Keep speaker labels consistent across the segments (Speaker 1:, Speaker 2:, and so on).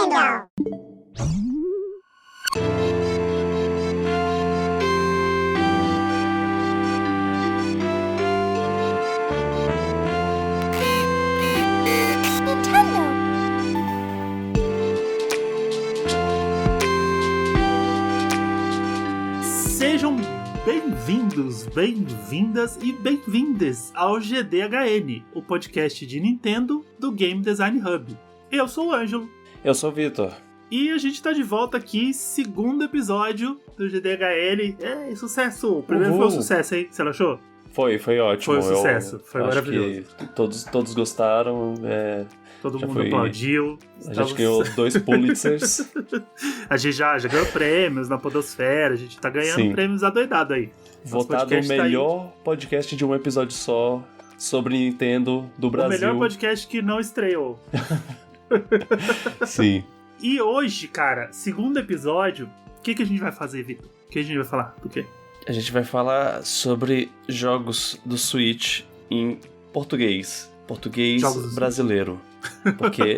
Speaker 1: Nintendo!
Speaker 2: Sejam bem-vindos, bem-vindas e bem-vindes ao GDHN, o podcast de Nintendo do Game Design Hub. Eu sou o Ângelo.
Speaker 3: Eu sou o Vitor.
Speaker 2: E a gente tá de volta aqui, segundo episódio do GDHN. Sucesso! O primeiro foi um sucesso, hein? Você não achou?
Speaker 3: Foi ótimo.
Speaker 2: Foi um sucesso, foi
Speaker 3: acho
Speaker 2: maravilhoso.
Speaker 3: Que todos gostaram.
Speaker 2: Todo mundo aplaudiu.
Speaker 3: A gente ganhou 2 Pulitzers.
Speaker 2: A gente já ganhou prêmios na podosfera, a gente tá ganhando prêmios adoidado aí.
Speaker 3: Votado o melhor podcast de um episódio só sobre Nintendo do Brasil.
Speaker 2: O melhor podcast que não estreou.
Speaker 3: Sim.
Speaker 2: E hoje, cara, segundo episódio, o que a gente vai fazer, Vitor? O que a gente vai falar? Do quê?
Speaker 3: A gente vai falar sobre jogos do Switch em português. Português brasileiro. Porque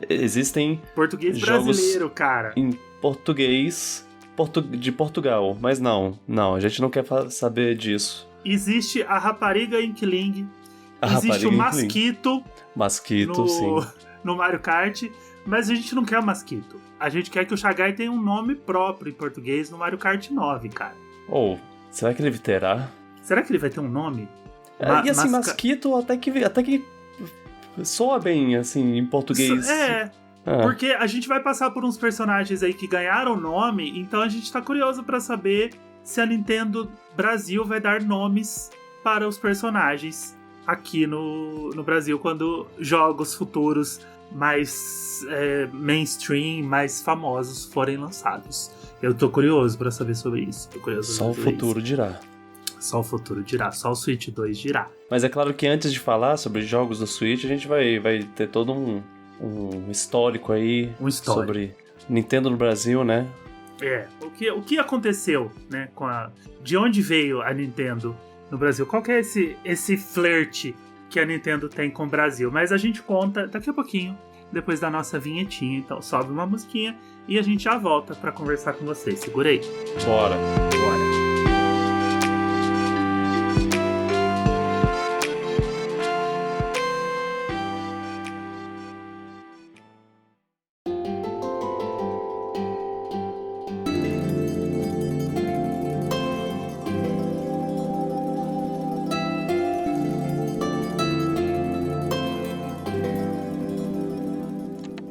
Speaker 3: existem
Speaker 2: português
Speaker 3: jogos
Speaker 2: brasileiro, cara.
Speaker 3: Em português de Portugal. Mas não, a gente não quer saber disso.
Speaker 2: Existe a Rapariga Inkling. Existe o Masquito.
Speaker 3: Masquito, sim.
Speaker 2: No Mario Kart. Mas a gente não quer o Masquito. A gente quer que o Chagai tenha um nome próprio em português no Mario Kart 9, cara.
Speaker 3: Será que ele terá?
Speaker 2: Será que ele vai ter um nome?
Speaker 3: E assim, Masquito até que soa bem, assim, em português.
Speaker 2: Porque a gente vai passar por uns personagens aí que ganharam nome, então a gente tá curioso pra saber se a Nintendo Brasil vai dar nomes para os personagens aqui no Brasil, quando jogos futuros mais mainstream, mais famosos forem lançados. Eu tô curioso pra saber sobre isso.
Speaker 3: Só o futuro dirá.
Speaker 2: Só o futuro dirá, só o Switch 2 dirá.
Speaker 3: Mas é claro que antes de falar sobre jogos do Switch, a gente vai ter todo um histórico aí sobre Nintendo no Brasil, né?
Speaker 2: O que aconteceu, né, de onde veio a Nintendo no Brasil? Qual que é esse flerte que a Nintendo tem com o Brasil? Mas a gente conta daqui a pouquinho, depois da nossa vinhetinha. Então sobe uma musiquinha e a gente já volta pra conversar com vocês. Segura aí.
Speaker 3: Bora.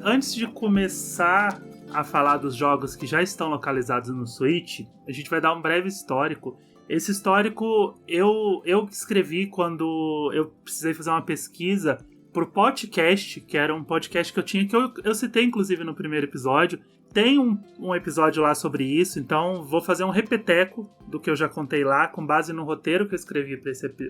Speaker 2: Antes de começar a falar dos jogos que já estão localizados no Switch, a gente vai dar um breve histórico. Esse histórico eu escrevi quando eu precisei fazer uma pesquisa pro podcast, que era um podcast que eu tinha, que eu citei inclusive no primeiro episódio. Tem um episódio lá sobre isso, então vou fazer um repeteco do que eu já contei lá, com base no roteiro que eu escrevi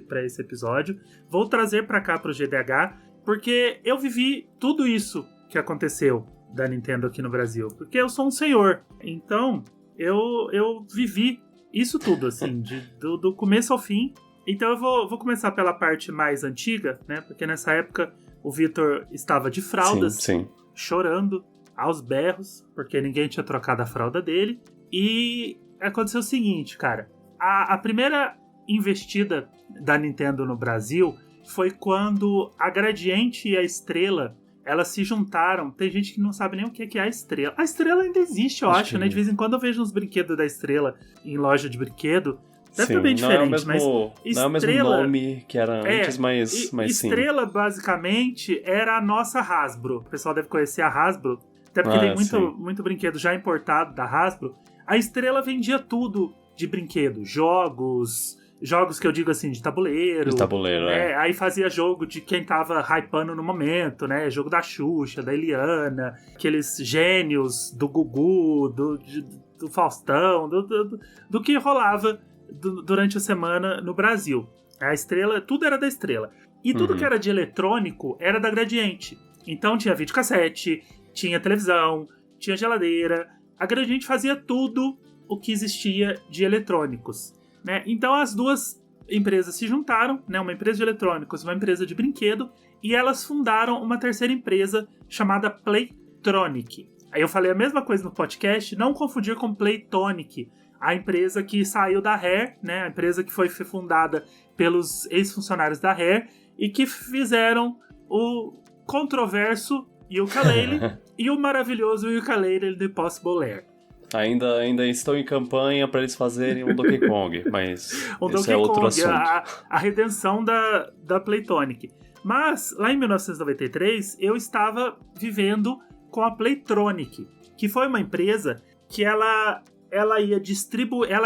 Speaker 2: para esse episódio. Vou trazer para cá pro GDH, porque eu vivi tudo isso que aconteceu da Nintendo aqui no Brasil, porque eu sou um senhor, então eu vivi isso tudo, assim, do começo ao fim. Então eu vou começar pela parte mais antiga, né, porque nessa época o Vitor estava de fraldas,
Speaker 3: sim.
Speaker 2: Chorando aos berros, porque ninguém tinha trocado a fralda dele, e aconteceu o seguinte, cara, a primeira investida da Nintendo no Brasil foi quando a Gradiente e a Estrela, elas se juntaram. Tem gente que não sabe nem o que é a Estrela. A Estrela ainda existe, eu acho, né? De vez em quando eu vejo uns brinquedos da Estrela em loja de brinquedo. Deve ser bem diferente, mas
Speaker 3: não é o mesmo nome que era antes, mas sim.
Speaker 2: Estrela, basicamente, era a nossa Hasbro. O pessoal deve conhecer a Hasbro, até porque tem muito brinquedo já importado da Hasbro. A Estrela vendia tudo de brinquedo. Jogos que eu digo assim, de tabuleiro.
Speaker 3: De tabuleiro,
Speaker 2: Aí fazia jogo de quem tava hypando no momento, né? Jogo da Xuxa, da Eliana, aqueles gênios do Gugu, do Faustão, do que rolava durante a semana no Brasil. A Estrela, tudo era da Estrela. E tudo que era de eletrônico era da Gradiente. Então tinha videocassete, tinha televisão, tinha geladeira. A Gradiente fazia tudo o que existia de eletrônicos, né? Então as duas empresas se juntaram, né? Uma empresa de eletrônicos e uma empresa de brinquedo, e elas fundaram uma terceira empresa chamada Play Playtronic. Aí eu falei a mesma coisa no podcast, não confundir com Playtonic, a empresa que saiu da Rare, né? A empresa que foi fundada pelos ex-funcionários da Rare e que fizeram o controverso ukulele e o maravilhoso ukulele de Impossible Lair.
Speaker 3: Ainda estão em campanha para eles fazerem um Donkey Kong, mas isso é outro assunto.
Speaker 2: A redenção da Playtonic. Mas, lá em 1993, eu estava vivendo com a Playtronic, que foi uma empresa que ela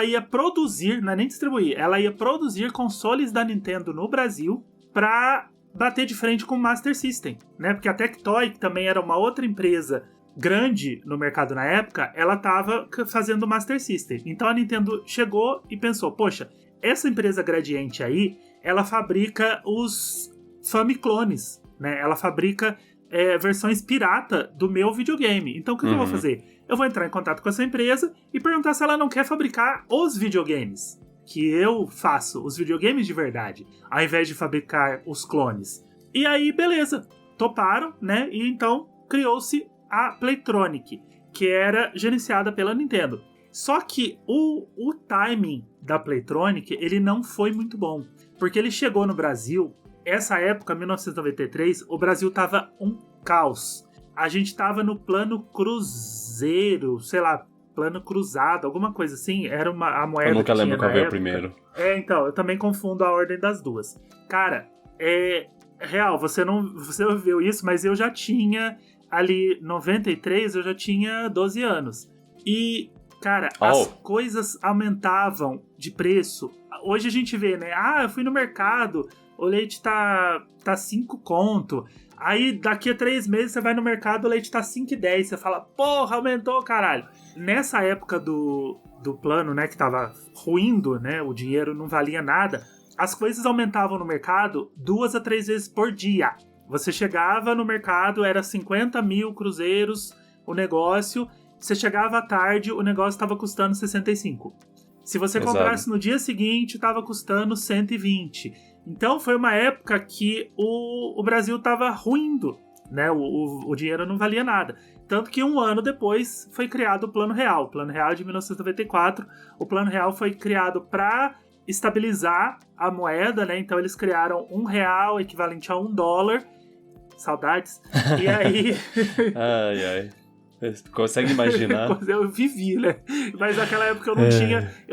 Speaker 2: ia produzir, não é nem distribuir, ela ia produzir consoles da Nintendo no Brasil para bater de frente com o Master System, né? Porque a Tectoy, que também era uma outra empresa grande no mercado na época, ela estava fazendo o Master System. Então a Nintendo chegou e pensou, poxa, essa empresa Gradiente aí, ela fabrica os Famiclones, né? Ela fabrica versões pirata do meu videogame. Então o que eu vou fazer? Eu vou entrar em contato com essa empresa e perguntar se ela não quer fabricar os videogames que eu faço, os videogames de verdade, ao invés de fabricar os clones. E aí, beleza, toparam, né? E então criou-se a Playtronic, que era gerenciada pela Nintendo. Só que o timing da Playtronic, ele não foi muito bom, porque ele chegou no Brasil, essa época, 1993, o Brasil tava um caos. A gente tava no plano cruzeiro, sei lá, plano cruzado, alguma coisa assim, era a moeda.
Speaker 3: Eu nunca lembro qual veio
Speaker 2: época.
Speaker 3: Primeiro.
Speaker 2: Então, eu também confundo a ordem das duas. Cara, real, você não viu isso, mas eu já tinha, ali, 93, eu já tinha 12 anos. E, cara, as coisas aumentavam de preço. Hoje a gente vê, né? Eu fui no mercado, o leite tá 5 conto. Aí, daqui a 3 meses, você vai no mercado, o leite tá 5,10. Você fala, porra, aumentou, caralho. Nessa época do plano, né, que tava ruindo, né, o dinheiro não valia nada, as coisas aumentavam no mercado 2 a 3 vezes por dia. Você chegava no mercado, era 50 mil cruzeiros o negócio. Você chegava à tarde, o negócio estava custando 65. Se você comprasse no dia seguinte, estava custando 120. Então foi uma época que o Brasil estava ruindo, né? O dinheiro não valia nada. Tanto que 1 ano depois foi criado o Plano Real. O Plano Real de 1994. O Plano Real foi criado para estabilizar a moeda, né? Então eles criaram R$1 equivalente a $1. Saudades. E aí...
Speaker 3: ai. Consegue imaginar?
Speaker 2: Eu vivi, né? Mas naquela época eu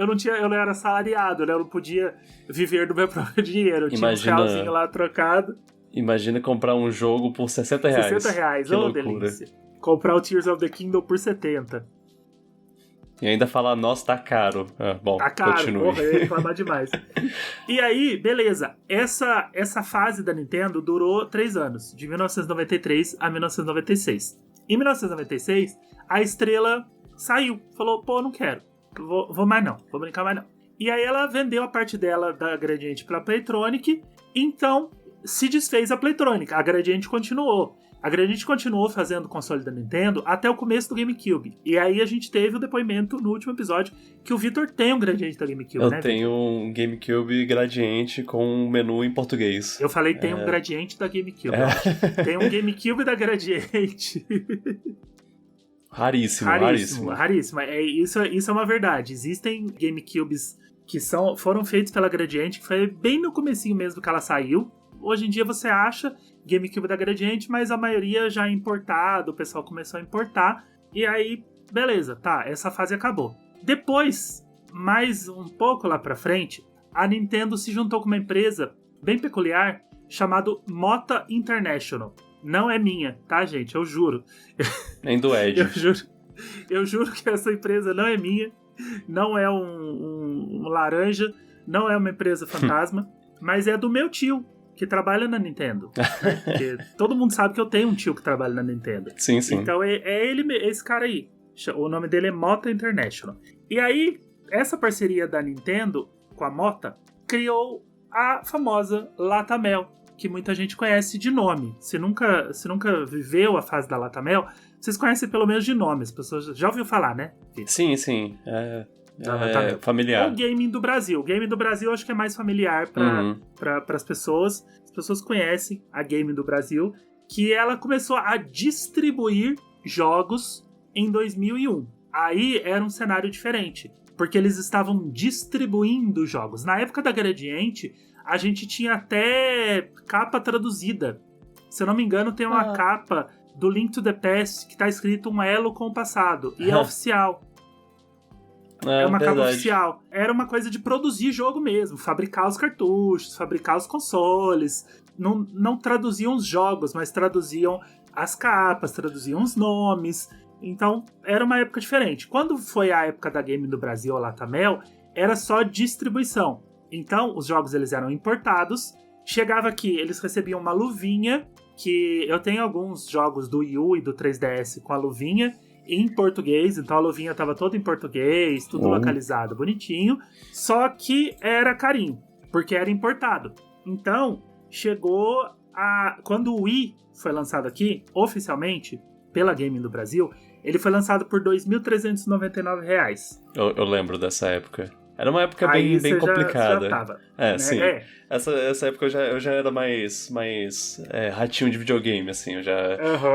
Speaker 2: não era assalariado, né? Eu não podia viver do meu próprio dinheiro. Eu tinha um realzinho lá trocado.
Speaker 3: Imagina comprar um jogo por R$60.
Speaker 2: R$60, ô delícia. Comprar o Tears of the Kingdom por 70.
Speaker 3: E ainda falar, nossa, tá caro. Bom,
Speaker 2: tá caro,
Speaker 3: continue.
Speaker 2: Porra, eu ia reclamar demais. E aí, beleza. Essa fase da Nintendo durou 3 anos. De 1993 a 1996. Em 1996, a Estrela saiu. Falou, pô, não quero. Vou mais não. Vou brincar mais não. E aí ela vendeu a parte dela da Gradiente pra Playtronic. Então, se desfez a Playtronic. A Gradiente continuou. A Gradiente continuou fazendo console da Nintendo até o começo do GameCube. E aí a gente teve o depoimento no último episódio que o Vitor tem um Gradiente da GameCube,
Speaker 3: né?
Speaker 2: Eu
Speaker 3: tenho um GameCube Gradiente com um menu em português.
Speaker 2: Eu falei tem um Gradiente da GameCube. Tem um GameCube da Gradiente.
Speaker 3: Raríssimo.
Speaker 2: Isso é uma verdade. Existem GameCubes que foram feitos pela Gradiente, que foi bem no comecinho mesmo que ela saiu. Hoje em dia você acha GameCube da Gradiente, mas a maioria já é importado, o pessoal começou a importar, e aí, beleza, tá, essa fase acabou. Depois, mais um pouco lá pra frente, a Nintendo se juntou com uma empresa bem peculiar, chamada Mota International. Não é minha, tá, gente? Eu juro.
Speaker 3: Nem do Ed.
Speaker 2: Eu juro que essa empresa não é minha, não é um laranja, não é uma empresa fantasma, mas é do meu tio, que trabalha na Nintendo. Né? Porque todo mundo sabe que eu tenho um tio que trabalha na Nintendo.
Speaker 3: Sim.
Speaker 2: Então é esse cara aí. O nome dele é Mota International. E aí, essa parceria da Nintendo com a Mota criou a famosa Latamel, que muita gente conhece de nome. Se nunca viveu a fase da Latamel, vocês conhecem pelo menos de nome. As pessoas já ouviram falar, né?
Speaker 3: Sim. Familiar.
Speaker 2: O Gaming do Brasil. O Gaming do Brasil eu acho que é mais familiar para as pessoas. As pessoas conhecem a Gaming do Brasil, que ela começou a distribuir jogos em 2001. Aí era um cenário diferente, porque eles estavam distribuindo jogos. Na época da Gradiente, a gente tinha até capa traduzida. Se eu não me engano, tem uma capa do Link to the Past que tá escrito um elo com o passado, e é oficial. É uma capa oficial. Era uma coisa de produzir jogo mesmo, fabricar os cartuchos, fabricar os consoles. Não traduziam os jogos, mas traduziam as capas, traduziam os nomes. Então, era uma época diferente. Quando foi a época da Game do Brasil, a Latamel, era só distribuição. Então, os jogos eles eram importados. Chegava aqui, eles recebiam uma luvinha, que eu tenho alguns jogos do Wii U e do 3DS com a luvinha em português, então a luvinha estava toda em português, tudo localizado, bonitinho, só que era carinho, porque era importado. Então, chegou quando o Wii foi lançado aqui, oficialmente, pela Game do Brasil, ele foi lançado por R$ 2.399.
Speaker 3: Eu lembro dessa época. Era uma época bem complicada.
Speaker 2: Já tava,
Speaker 3: né? Sim. Essa época eu já era mais ratinho de videogame, assim.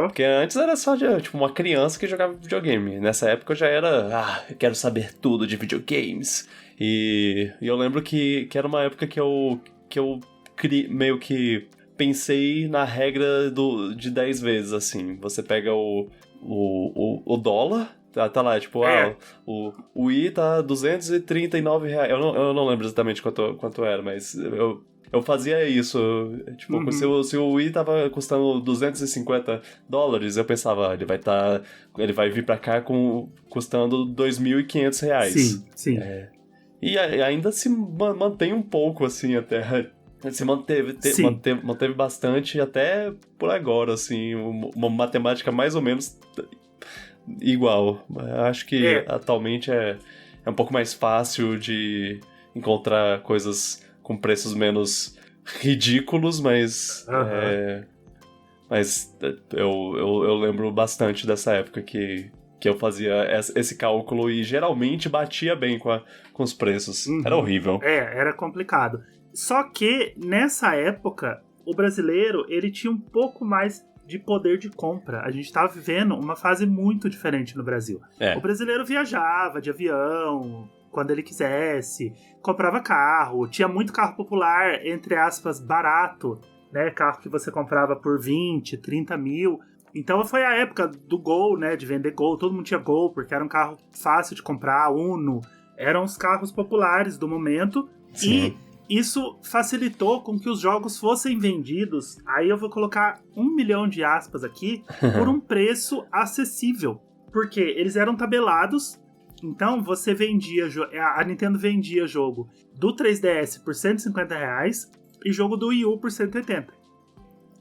Speaker 3: Porque antes era só tipo uma criança que jogava videogame. Nessa época eu já era, eu quero saber tudo de videogames. E eu lembro que era uma época que eu meio que pensei na regra de 10 vezes, assim. Você pega o dólar. Tá lá, tipo, o Wii tá R$239. Eu não lembro exatamente quanto era, mas eu fazia isso. Tipo, se o Wii tava custando $250, eu pensava, ele vai vir pra cá custando R$2.500.
Speaker 2: Sim.
Speaker 3: E ainda se mantém um pouco, assim, até. Se manteve bastante até por agora, assim, uma matemática mais ou menos igual. Acho que atualmente é um pouco mais fácil de encontrar coisas com preços menos ridículos, mas eu lembro bastante dessa época que eu fazia esse cálculo e geralmente batia bem com os preços. Era horrível.
Speaker 2: Era complicado. Só que nessa época o brasileiro ele tinha um pouco mais de poder de compra. A gente estava vivendo uma fase muito diferente no Brasil. O brasileiro viajava de avião quando ele quisesse, comprava carro, tinha muito carro popular, entre aspas, barato, né? Carro que você comprava por 20, 30 mil. Então foi a época do Gol, né? De vender Gol. Todo mundo tinha Gol, porque era um carro fácil de comprar, Uno. Eram os carros populares do momento.
Speaker 3: Sim.
Speaker 2: E isso facilitou com que os jogos fossem vendidos, aí eu vou colocar 1 milhão de aspas aqui, por um preço acessível. Porque eles eram tabelados, então você vendia, a Nintendo vendia jogo do 3DS por R$150 e jogo do Wii U por 180.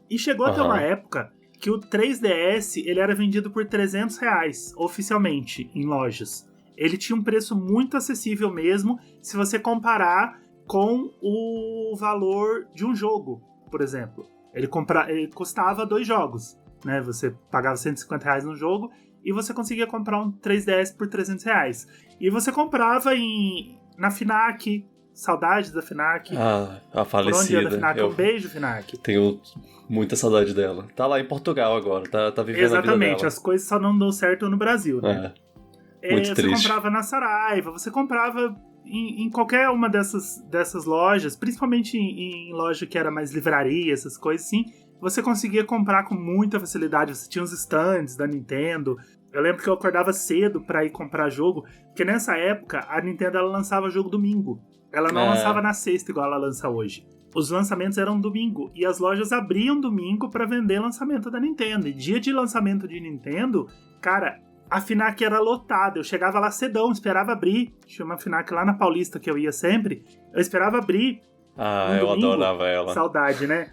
Speaker 2: E chegou até uma época que o 3DS ele era vendido por R$300 oficialmente em lojas. Ele tinha um preço muito acessível mesmo, se você comparar com o valor de um jogo, por exemplo. Ele custava 2 jogos, né? Você pagava R$150 no jogo e você conseguia comprar um 3DS por R$300. E você comprava na FNAC, saudades da FNAC.
Speaker 3: A falecida.
Speaker 2: Da FNAC? Um beijo, FNAC.
Speaker 3: Tenho muita saudade dela. Tá lá em Portugal agora, tá vivendo a vida dela.
Speaker 2: Exatamente, as coisas só não dão certo no Brasil, né?
Speaker 3: Muito triste.
Speaker 2: Você comprava na Saraiva, você comprava em qualquer uma dessas lojas, principalmente em loja que era mais livraria, essas coisas assim, você conseguia comprar com muita facilidade. Você tinha os stands da Nintendo. Eu lembro que eu acordava cedo pra ir comprar jogo, porque nessa época a Nintendo ela lançava jogo domingo. Ela não lançava na sexta igual ela lança hoje. Os lançamentos eram domingo e as lojas abriam domingo pra vender lançamento da Nintendo. E dia de lançamento de Nintendo, cara, a FNAC era lotada. Eu chegava lá cedão, esperava abrir. Tinha uma FNAC lá na Paulista que eu ia sempre. Eu esperava abrir.
Speaker 3: Eu domingo. Adorava ela.
Speaker 2: Saudade, né?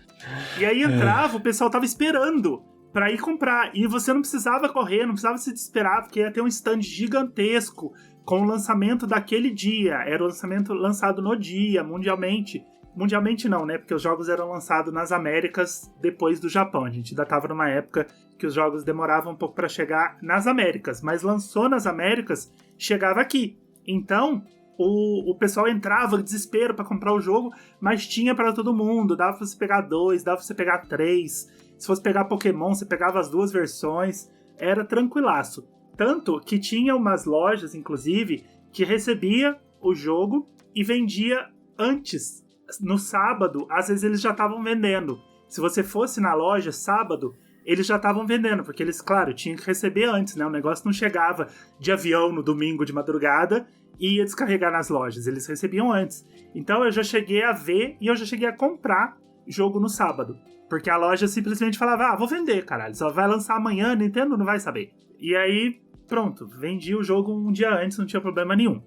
Speaker 2: E aí entrava, o pessoal tava esperando pra ir comprar. E você não precisava correr, não precisava se desesperar, porque ia ter um stand gigantesco com o lançamento daquele dia. Era o lançamento lançado no dia, mundialmente. Mundialmente não, né? Porque os jogos eram lançados nas Américas depois do Japão. A gente ainda tava numa época que os jogos demoravam um pouco pra chegar nas Américas. Mas lançou nas Américas, chegava aqui. Então, o pessoal entrava em desespero pra comprar o jogo, mas tinha pra todo mundo. Dava pra você pegar 2, dava pra você pegar 3. Se fosse pegar Pokémon, você pegava as 2 versões. era tranquilaço. Tanto que tinha umas lojas, inclusive, que recebia o jogo e vendia antes. No sábado, às vezes eles já estavam vendendo. Se você fosse na loja sábado, eles já estavam vendendo, porque eles, claro, tinham que receber antes, né? O negócio não chegava de avião no domingo de madrugada e ia descarregar nas lojas. Eles recebiam antes. Então eu já cheguei a ver e eu já cheguei a comprar jogo no sábado. Porque a loja simplesmente falava, vou vender, caralho. Só vai lançar amanhã, Nintendo não vai saber. E aí, pronto, vendi o jogo um dia antes, não tinha problema nenhum.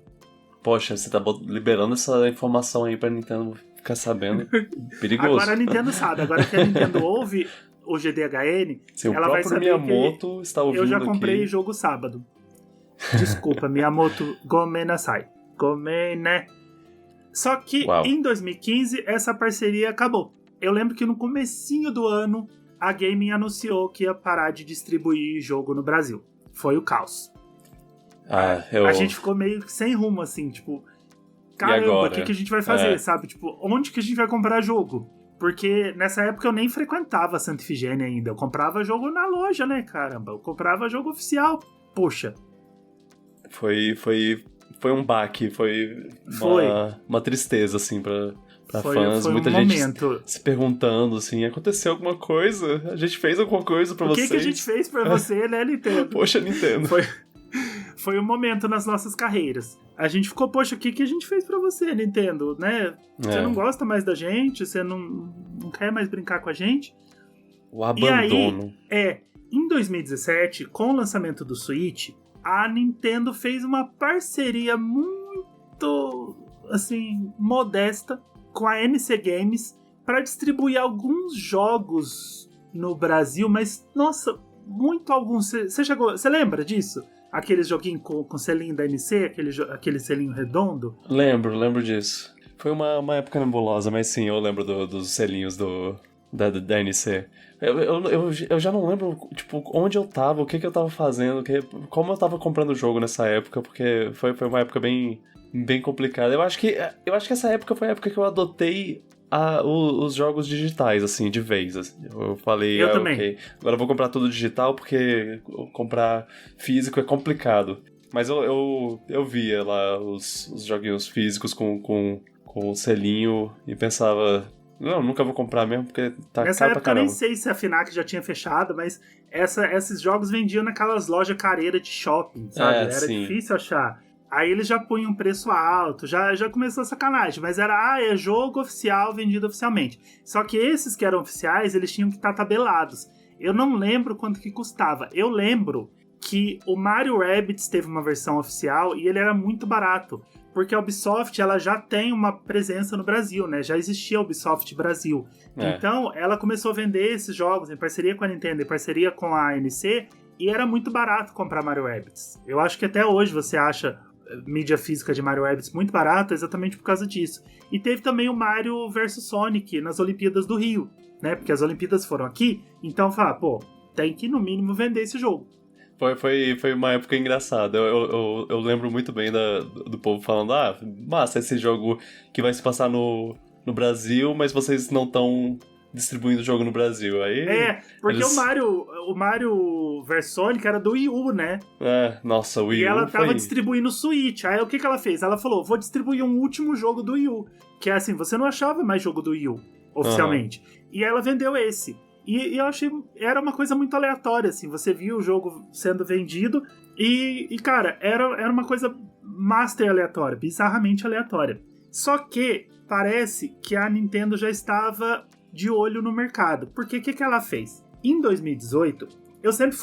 Speaker 3: Poxa, você tá liberando essa informação aí pra Nintendo ficar sabendo. Perigoso.
Speaker 2: Agora a Nintendo sabe. Agora que a Nintendo ouve o GDHN,
Speaker 3: Sim,
Speaker 2: ela vai saber
Speaker 3: Miyamoto
Speaker 2: que
Speaker 3: está ouvindo
Speaker 2: eu já comprei
Speaker 3: aqui.
Speaker 2: Jogo sábado. Desculpa, Miyamoto, gomenasai. Gomene. Só que em 2015 essa parceria acabou. Eu lembro que no comecinho do ano a Gaming anunciou que ia parar de distribuir jogo no Brasil. Foi o caos. A gente ficou meio sem rumo, assim, tipo, caramba, o que a gente vai fazer, sabe? Tipo, onde que a gente vai comprar jogo? Porque nessa época eu nem frequentava a Santa Ifigênia ainda. Eu comprava jogo na loja, né, caramba? Eu comprava jogo oficial. Poxa.
Speaker 3: Foi um baque, foi uma tristeza, assim, pra fãs.
Speaker 2: Foi
Speaker 3: muita
Speaker 2: um
Speaker 3: gente
Speaker 2: momento.
Speaker 3: Se perguntando, assim, aconteceu alguma coisa? A gente fez alguma coisa pra vocês?
Speaker 2: O que a gente fez pra você, né, Nintendo?
Speaker 3: Poxa, Nintendo.
Speaker 2: Foi um momento nas nossas carreiras. A gente ficou, poxa, o que a gente fez pra você, Nintendo, né? Você não gosta mais da gente? Você não quer mais brincar com a gente?
Speaker 3: O abandono.
Speaker 2: E aí, em 2017, com o lançamento do Switch, a Nintendo fez uma parceria muito, assim, modesta com a NC Games para distribuir alguns jogos no Brasil, mas, nossa, muito alguns. Você lembra disso? Aqueles joguinhos com selinho da NC, aquele selinho redondo?
Speaker 3: Lembro disso. Foi uma época nebulosa, mas sim, eu lembro dos selinhos da NC. Eu já não lembro, tipo, onde eu tava, o que eu tava fazendo, como eu tava comprando o jogo nessa época, porque foi uma época bem complicada. Eu acho que essa época foi a época que eu adotei os jogos digitais, assim, de vez. Assim. Eu falei,
Speaker 2: também.
Speaker 3: Ok, agora eu vou comprar tudo digital porque comprar físico é complicado. Mas eu via lá os joguinhos físicos com o selinho e pensava, não, nunca vou comprar mesmo porque tá
Speaker 2: nessa
Speaker 3: caro pra caramba.
Speaker 2: Eu nem sei se a FNAC já tinha fechado, mas esses jogos vendiam naquelas lojas careiras de shopping, sabe? Era difícil achar. Aí eles já punham um preço alto, já começou a sacanagem, mas era, é jogo oficial vendido oficialmente. Só que esses que eram oficiais, eles tinham que estar tabelados. Eu não lembro quanto que custava. Eu lembro que o Mario Rabbids teve uma versão oficial e ele era muito barato, porque a Ubisoft ela já tem uma presença no Brasil, né? Já existia a Ubisoft Brasil. Então, ela começou a vender esses jogos em parceria com a Nintendo, em parceria com a ANC, e era muito barato comprar Mario Rabbids. Eu acho que até hoje você acha mídia física de Mario Rabbids muito barata exatamente por causa disso. E teve também o Mario vs Sonic nas Olimpíadas do Rio, né? Porque as Olimpíadas foram aqui, então fala, tem que no mínimo vender esse jogo.
Speaker 3: Foi uma época engraçada. Eu lembro muito bem do povo falando, massa, esse jogo que vai se passar no Brasil, mas vocês não estão distribuindo o jogo no Brasil. Aí
Speaker 2: porque o Mario vs Sonic era do Wii U, né?
Speaker 3: Nossa, o Wii U.
Speaker 2: E ela tava distribuindo o Switch. Aí o que ela fez? Ela falou, vou distribuir um último jogo do Wii U. Que é assim, você não achava mais jogo do Wii U, oficialmente. E ela vendeu esse. E eu achei, era uma coisa muito aleatória, assim, você via o jogo sendo vendido e cara, era uma coisa master aleatória, bizarramente aleatória. Só que parece que a Nintendo já estava de olho no mercado, porque o que ela fez? Em 2018, eu sempre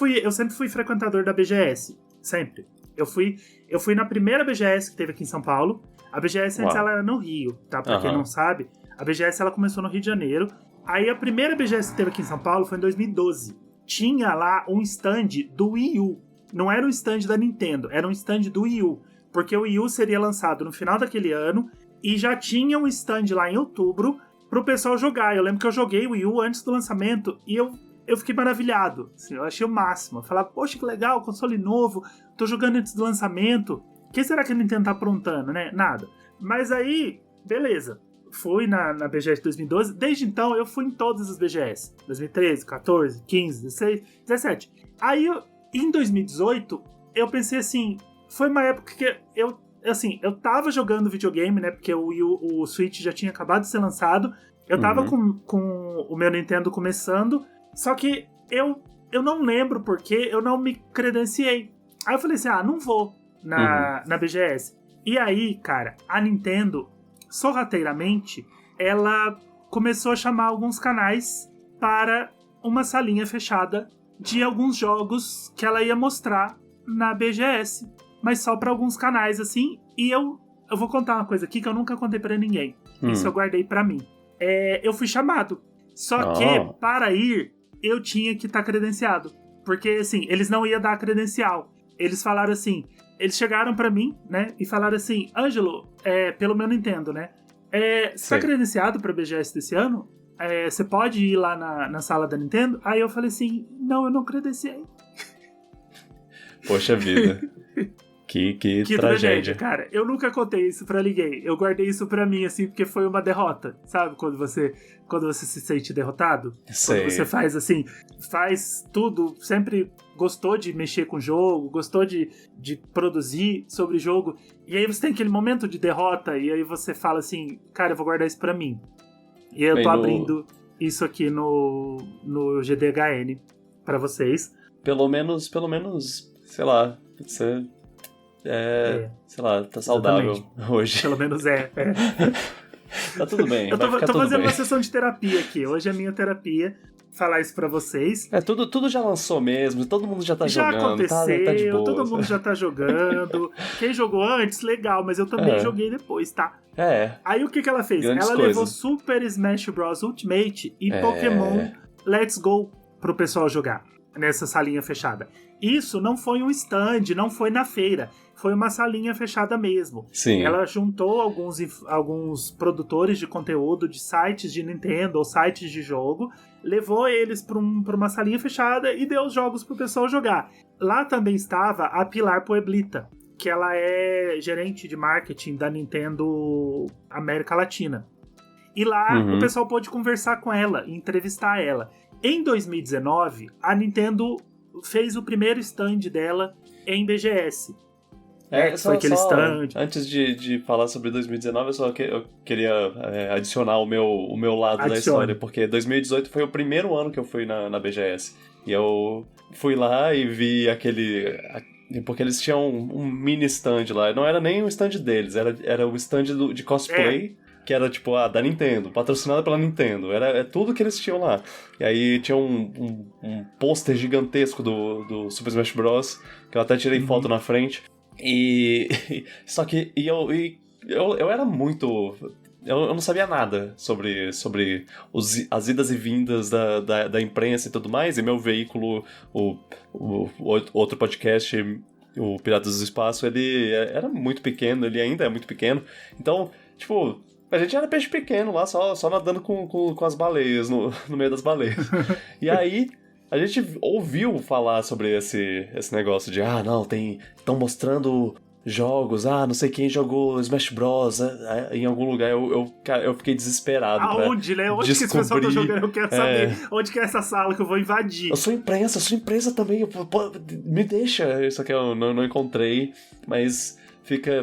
Speaker 2: fui frequentador da BGS, sempre. Eu fui na primeira BGS que teve aqui em São Paulo. A BGS antes ela era no Rio, tá? Pra quem não sabe, a BGS ela começou no Rio de Janeiro. Aí a primeira BGS que teve aqui em São Paulo foi em 2012. Tinha lá um stand do Wii U. Não era um stand da Nintendo, era um stand do Wii U. Porque o Wii U seria lançado no final daquele ano e já tinha um stand lá em outubro pro pessoal jogar. Eu lembro que eu joguei o Wii U antes do lançamento e eu fiquei maravilhado. Assim, eu achei o máximo. Eu falava, poxa, que legal, console novo, tô jogando antes do lançamento. O que será que a Nintendo tá aprontando, né? Nada. Mas aí, beleza. Fui na BGS de 2012. Desde então, eu fui em todas as BGS. 2013, 14, 15, 16, 17. Aí, Em 2018, eu pensei assim, foi uma época que eu tava jogando videogame, né? Porque o Switch já tinha acabado de ser lançado. Eu tava com o meu Nintendo começando, só que eu não lembro porque eu não me credenciei. Aí eu falei assim, não vou na BGS. E aí, cara, a Nintendo, sorrateiramente, ela começou a chamar alguns canais para uma salinha fechada de alguns jogos que ela ia mostrar na BGS. Mas só para alguns canais, assim. E eu vou contar uma coisa aqui que eu nunca contei para ninguém. Isso eu guardei para mim. Eu fui chamado. Só que, para ir, eu tinha que estar credenciado. Porque, assim, eles não iam dar credencial. Eles falaram assim... Eles chegaram pra mim, né? E falaram assim... Ângelo, pelo meu Nintendo, né? Você tá credenciado pra BGS desse ano? Você pode ir lá na sala da Nintendo? Aí eu falei assim... Não, eu não credenciei.
Speaker 3: Poxa vida. Que tragédia,
Speaker 2: cara. Eu nunca contei isso pra ninguém. Eu guardei isso pra mim, assim, porque foi uma derrota. Sabe? Quando você se sente derrotado.
Speaker 3: Sei.
Speaker 2: Quando você faz, assim... Faz tudo, sempre... Gostou de mexer com o jogo, gostou de produzir sobre o jogo, e aí você tem aquele momento de derrota, e aí você fala assim, cara, eu vou guardar isso pra mim. E aí eu tô abrindo isso aqui no GDHN pra vocês.
Speaker 3: Pelo menos, sei lá, você sei lá, tá saudável hoje.
Speaker 2: Pelo menos
Speaker 3: Tá tudo bem.
Speaker 2: Eu tô fazendo uma sessão de terapia aqui. Hoje é minha terapia. Falar isso pra vocês.
Speaker 3: Tudo já lançou mesmo, todo mundo já tá jogando.
Speaker 2: Já aconteceu,
Speaker 3: tá de boa.
Speaker 2: Todo mundo já tá jogando. Quem jogou antes, legal, mas eu também joguei depois, tá? Aí o que ela fez? Ela levou Super Smash Bros. Ultimate e Pokémon Let's Go pro pessoal jogar nessa salinha fechada. Isso não foi um stand, não foi na feira. Foi uma salinha fechada mesmo.
Speaker 3: Sim.
Speaker 2: Ela juntou alguns produtores de conteúdo de sites de Nintendo ou sites de jogo, levou eles para uma salinha fechada e deu os jogos pro pessoal jogar. Lá também estava a Pilar Pueblita, que ela é gerente de marketing da Nintendo América Latina. E lá o pessoal pôde conversar com ela, entrevistar ela. Em 2019, a Nintendo fez o primeiro stand dela em BGS. Foi aquele stand.
Speaker 3: Antes de falar sobre 2019, eu queria adicionar o meu lado da história, porque 2018 foi o primeiro ano que eu fui na BGS. E eu fui lá e vi porque eles tinham um mini stand lá. Não era nem o stand deles, era o stand de cosplay. Que era, tipo, da Nintendo, patrocinada pela Nintendo. Era tudo que eles tinham lá. E aí tinha um pôster gigantesco do Super Smash Bros. Que eu até tirei foto na frente. Só que eu era muito... Eu não sabia nada sobre as idas e vindas da imprensa e tudo mais. E meu veículo, o outro podcast, o Piratas do Espaço, ele era muito pequeno. Ele ainda é muito pequeno. Então, tipo... A gente era peixe pequeno lá, só nadando com as baleias, no meio das baleias. E aí, a gente ouviu falar sobre esse negócio de, não, estão mostrando jogos, não sei quem jogou Smash Bros. Em algum lugar. Eu fiquei desesperado.
Speaker 2: Aonde, né? Onde que esse pessoal tá jogando? Eu quero saber. Onde que é essa sala que eu vou invadir?
Speaker 3: Eu sou imprensa também. Me deixa. Isso aqui eu não encontrei, mas fica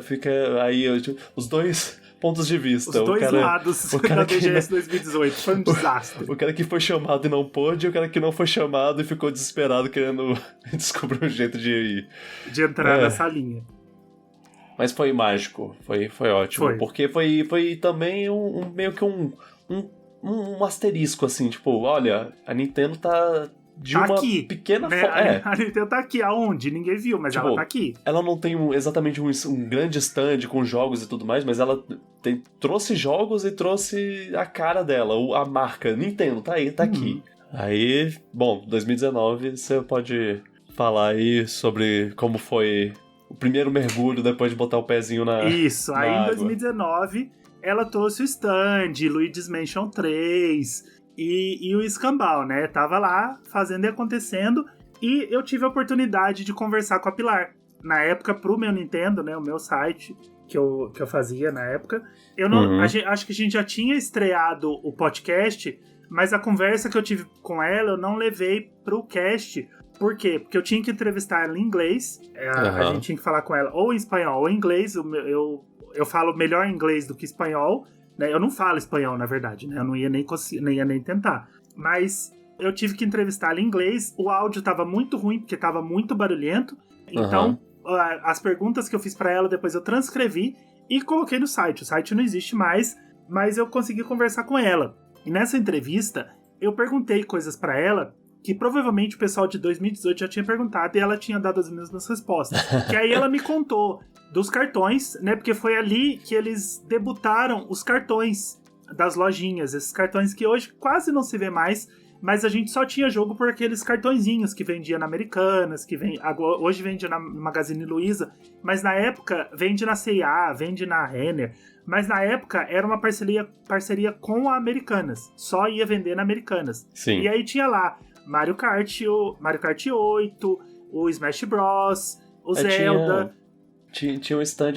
Speaker 3: aí os dois... pontos de vista.
Speaker 2: Os dois lados da BGS 2018. Foi um desastre.
Speaker 3: O cara que foi chamado e não pôde, e o cara que não foi chamado e ficou desesperado querendo descobrir um jeito de
Speaker 2: entrar na salinha.
Speaker 3: Mas foi mágico. Foi ótimo. Porque foi também meio que um asterisco, assim. Tipo, olha, a Nintendo tá... uma
Speaker 2: aqui,
Speaker 3: pequena
Speaker 2: né? A Nintendo tá aqui, aonde? Ninguém viu, mas ela tá aqui.
Speaker 3: Ela não tem exatamente um grande stand com jogos e tudo mais, mas ela trouxe jogos e trouxe a cara dela, a marca Nintendo, tá aí, tá aqui. Aí, bom, 2019, você pode falar aí sobre como foi o primeiro mergulho depois de botar o pezinho na
Speaker 2: Isso, aí
Speaker 3: água.
Speaker 2: Em 2019, ela trouxe o stand, Luigi's Mansion 3... E o escambau, né? Tava lá, fazendo e acontecendo, e eu tive a oportunidade de conversar com a Pilar. Na época, pro meu Nintendo, né? O meu site, que eu fazia na época. Eu não, acho que a gente já tinha estreado o podcast, mas a conversa que eu tive com ela, eu não levei pro cast, Por quê? Porque eu tinha que entrevistar ela em inglês, a gente tinha que falar com ela ou em espanhol ou em inglês. Eu falo melhor inglês do que espanhol, né? Eu não falo espanhol, na verdade, né? Eu não ia nem tentar. Mas eu tive que entrevistar ela em inglês, o áudio tava muito ruim, porque tava muito barulhento. Então, as perguntas que eu fiz pra ela, depois eu transcrevi e coloquei no site. O site não existe mais, mas eu consegui conversar com ela. E nessa entrevista, eu perguntei coisas pra ela que provavelmente o pessoal de 2018 já tinha perguntado e ela tinha dado as mesmas respostas. Que aí ela me contou dos cartões, né? Porque foi ali que eles debutaram os cartões das lojinhas. Esses cartões que hoje quase não se vê mais, mas a gente só tinha jogo por aqueles cartõezinhos que vendia na Americanas, hoje vende na Magazine Luiza, mas na época vende na C&A, vende na Renner. Mas na época era uma parceria com a Americanas. Só ia vender na Americanas.
Speaker 3: Sim.
Speaker 2: E aí tinha lá Mario Kart 8, o Smash Bros, o Zelda.
Speaker 3: Tinha um stand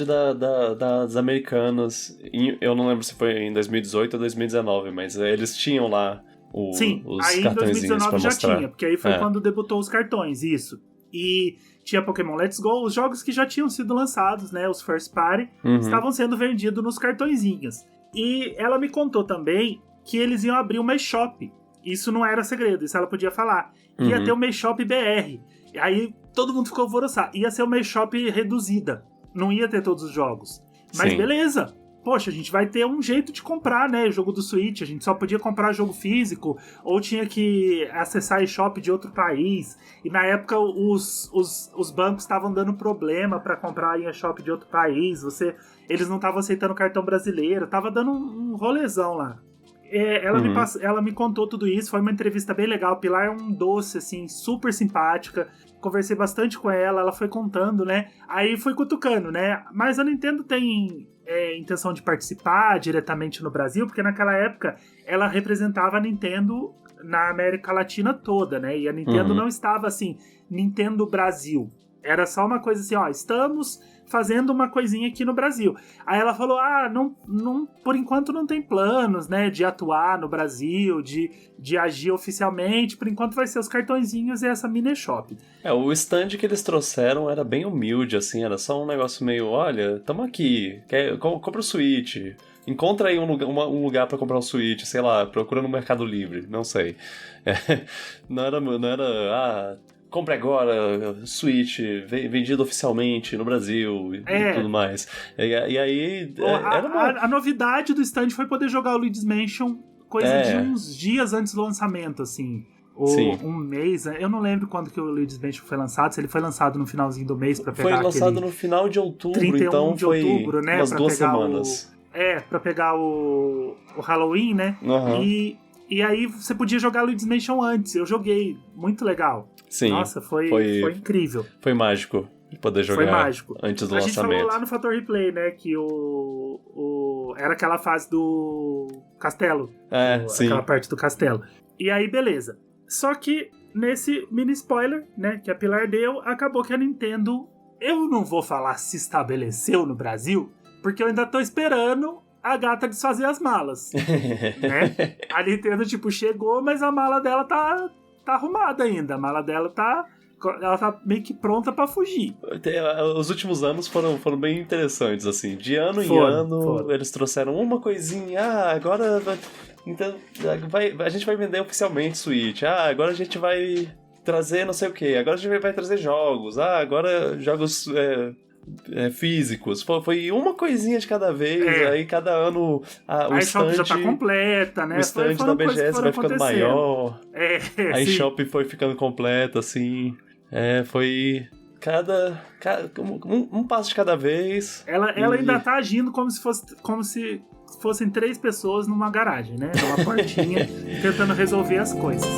Speaker 3: das Americanas. Eu não lembro se foi em 2018 ou 2019, mas eles tinham lá os
Speaker 2: aí em 2019 já
Speaker 3: mostrar.
Speaker 2: tinha, porque aí foi quando debutou os cartões, isso. E tinha Pokémon Let's Go, os jogos que já tinham sido lançados, né, os First Party, estavam sendo vendidos nos cartõezinhos. E ela me contou também que eles iam abrir uma eShop. Isso não era segredo, isso ela podia falar. Ia ter uma eShop BR. Aí todo mundo ficou alvoroçado. Ia ser uma eShop reduzida. Não ia ter todos os jogos. Mas beleza. Poxa, a gente vai ter um jeito de comprar, né? Jogo do Switch. A gente só podia comprar jogo físico. Ou tinha que acessar a eShop de outro país. E na época os bancos estavam dando problema para comprar em eShop de outro país. Eles não estavam aceitando cartão brasileiro. Tava dando um rolezão lá. Ela me contou tudo isso, foi uma entrevista bem legal. Pilar é um doce, assim, super simpática. Conversei bastante com ela foi contando, né? Aí fui cutucando, né? Mas a Nintendo tem intenção de participar diretamente no Brasil, porque naquela época ela representava a Nintendo na América Latina toda, né? E a Nintendo não estava assim, Nintendo Brasil. Era só uma coisa assim, ó, estamos fazendo uma coisinha aqui no Brasil. Aí ela falou, não, por enquanto não tem planos, né, de atuar no Brasil, de agir oficialmente, por enquanto vai ser os cartõezinhos e essa mini shop.
Speaker 3: O stand que eles trouxeram era bem humilde, assim, era só um negócio meio, olha, tamo aqui, compra o Switch, encontra aí um lugar pra comprar um Switch, sei lá, procura no Mercado Livre, não sei. Não era compre agora, Switch, vendido oficialmente no Brasil e tudo mais. E aí...
Speaker 2: A novidade do stand foi poder jogar o Luigi's Mansion coisa de uns dias antes do lançamento, assim. Um mês, eu não lembro quando que o Luigi's Mansion foi lançado, se ele foi lançado no finalzinho do mês pra pegar
Speaker 3: Foi lançado no final de outubro, 31 então de foi outubro, né, umas 2 semanas.
Speaker 2: Pra pegar o Halloween, né? E aí você podia jogar Luigi's Mansion antes. Eu joguei, muito legal.
Speaker 3: Sim.
Speaker 2: Nossa, foi incrível.
Speaker 3: Foi mágico poder jogar antes do lançamento. A gente falou
Speaker 2: lá no Fator Replay, né, que era aquela fase do castelo.
Speaker 3: Sim.
Speaker 2: Aquela parte do castelo. E aí, beleza. Só que nesse mini spoiler, né, que a Pilar deu, acabou que a Nintendo, eu não vou falar se estabeleceu no Brasil, porque eu ainda tô esperando a gata desfazer as malas, né? A Nintendo, chegou, mas a mala dela tá arrumada ainda. A mala dela ela tá meio que pronta pra fugir.
Speaker 3: Os últimos anos foram bem interessantes, assim. De ano em ano, eles trouxeram uma coisinha. Agora então, a gente vai vender oficialmente Switch. Agora a gente vai trazer não sei o que. Agora a gente vai trazer jogos. Agora jogos... físicos. Foi uma coisinha de cada vez, aí cada ano o stand
Speaker 2: já tá completa, né?
Speaker 3: O stand da BGS vai ficando maior. A eShop foi ficando completa, assim. Foi um passo de cada vez.
Speaker 2: Ela ainda tá agindo como se fossem 3 pessoas numa garagem, né? Numa portinha, tentando resolver as coisas.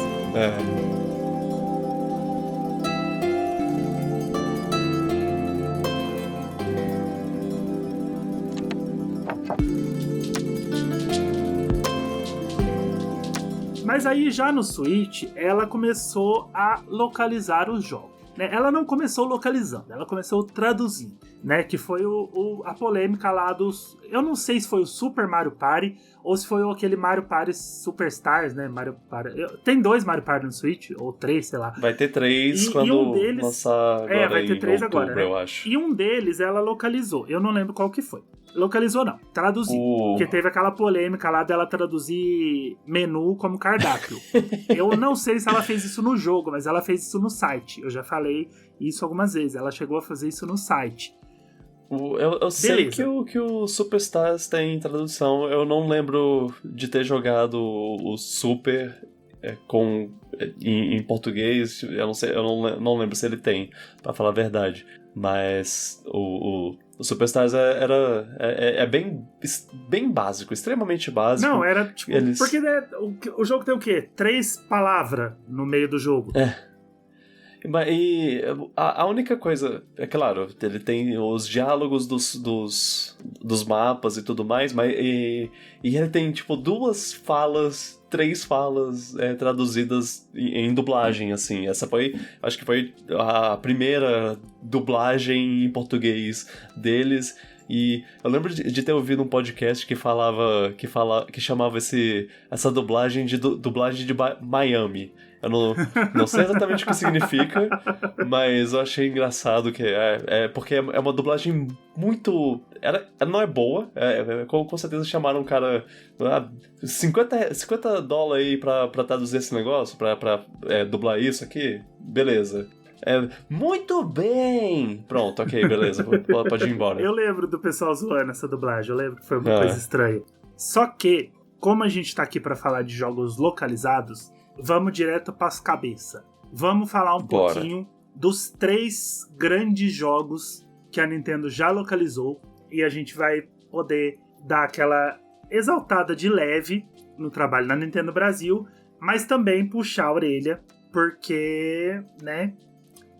Speaker 2: Mas aí já no Switch, ela começou a localizar os jogos, né? Ela não começou localizando, ela começou traduzindo, né? Que foi a polêmica lá dos... Eu não sei se foi o Super Mario Party ou se foi aquele Mario Party Superstars, né? Mario Party. Tem 2 Mario Party no Switch, ou 3, sei lá.
Speaker 3: Vai ter 3 quando
Speaker 2: um deles,
Speaker 3: lançar agora
Speaker 2: vai ter 3
Speaker 3: outubro,
Speaker 2: agora, né?
Speaker 3: eu acho.
Speaker 2: E um deles ela localizou. Eu não lembro qual que foi. Localizou não, traduziu. Porque teve aquela polêmica lá dela traduzir menu como cardápio. Eu não sei se ela fez isso no jogo, mas ela fez isso no site. Eu já falei isso algumas vezes. Ela chegou a fazer isso no site.
Speaker 3: Eu sei que o Superstars tem tradução. Eu não lembro de ter jogado o Super em português. Eu não lembro se ele tem, pra falar a verdade. Mas o Superstars é bem básico, extremamente básico.
Speaker 2: Não, era tipo... Porque o jogo tem o quê? 3 palavras no meio do jogo.
Speaker 3: E a única coisa, é claro, ele tem os diálogos dos mapas e tudo mais, mas e ele tem tipo 3 falas traduzidas em dublagem, assim. Acho que foi a primeira dublagem em português deles. E eu lembro de ter ouvido um podcast que chamava essa dublagem de dublagem de Miami. Eu não sei exatamente o que significa, mas eu achei engraçado que porque é uma dublagem muito... Ela não é boa, com certeza chamaram um cara... $50 aí pra traduzir esse negócio, pra dublar isso aqui, beleza. Muito bem! Pronto, ok, beleza, pode ir embora.
Speaker 2: Eu lembro do pessoal zoando essa dublagem, eu lembro que foi uma coisa estranha. Só que, como a gente tá aqui pra falar de jogos localizados, vamos direto pras cabeças. Vamos falar um pouquinho dos 3 grandes jogos que a Nintendo já localizou e a gente vai poder dar aquela exaltada de leve no trabalho da Nintendo Brasil, mas também puxar a orelha, porque, né,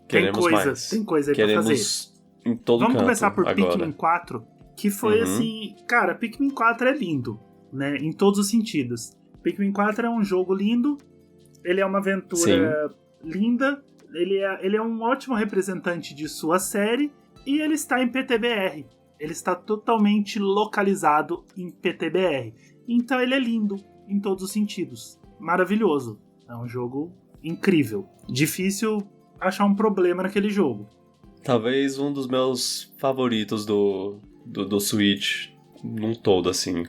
Speaker 2: tem coisa aí pra fazer.
Speaker 3: Em todo
Speaker 2: Vamos
Speaker 3: canto
Speaker 2: começar por
Speaker 3: agora.
Speaker 2: Pikmin 4, que foi assim... Cara, Pikmin 4 é lindo, né, em todos os sentidos. Pikmin 4 é um jogo lindo, ele é uma aventura linda, ele é um ótimo representante de sua série e ele está em PTBR. Ele está totalmente localizado em PTBR. Então ele é lindo em todos os sentidos. Maravilhoso. É um jogo incrível. Difícil achar um problema naquele jogo.
Speaker 3: Talvez um dos meus favoritos do Switch num todo, assim.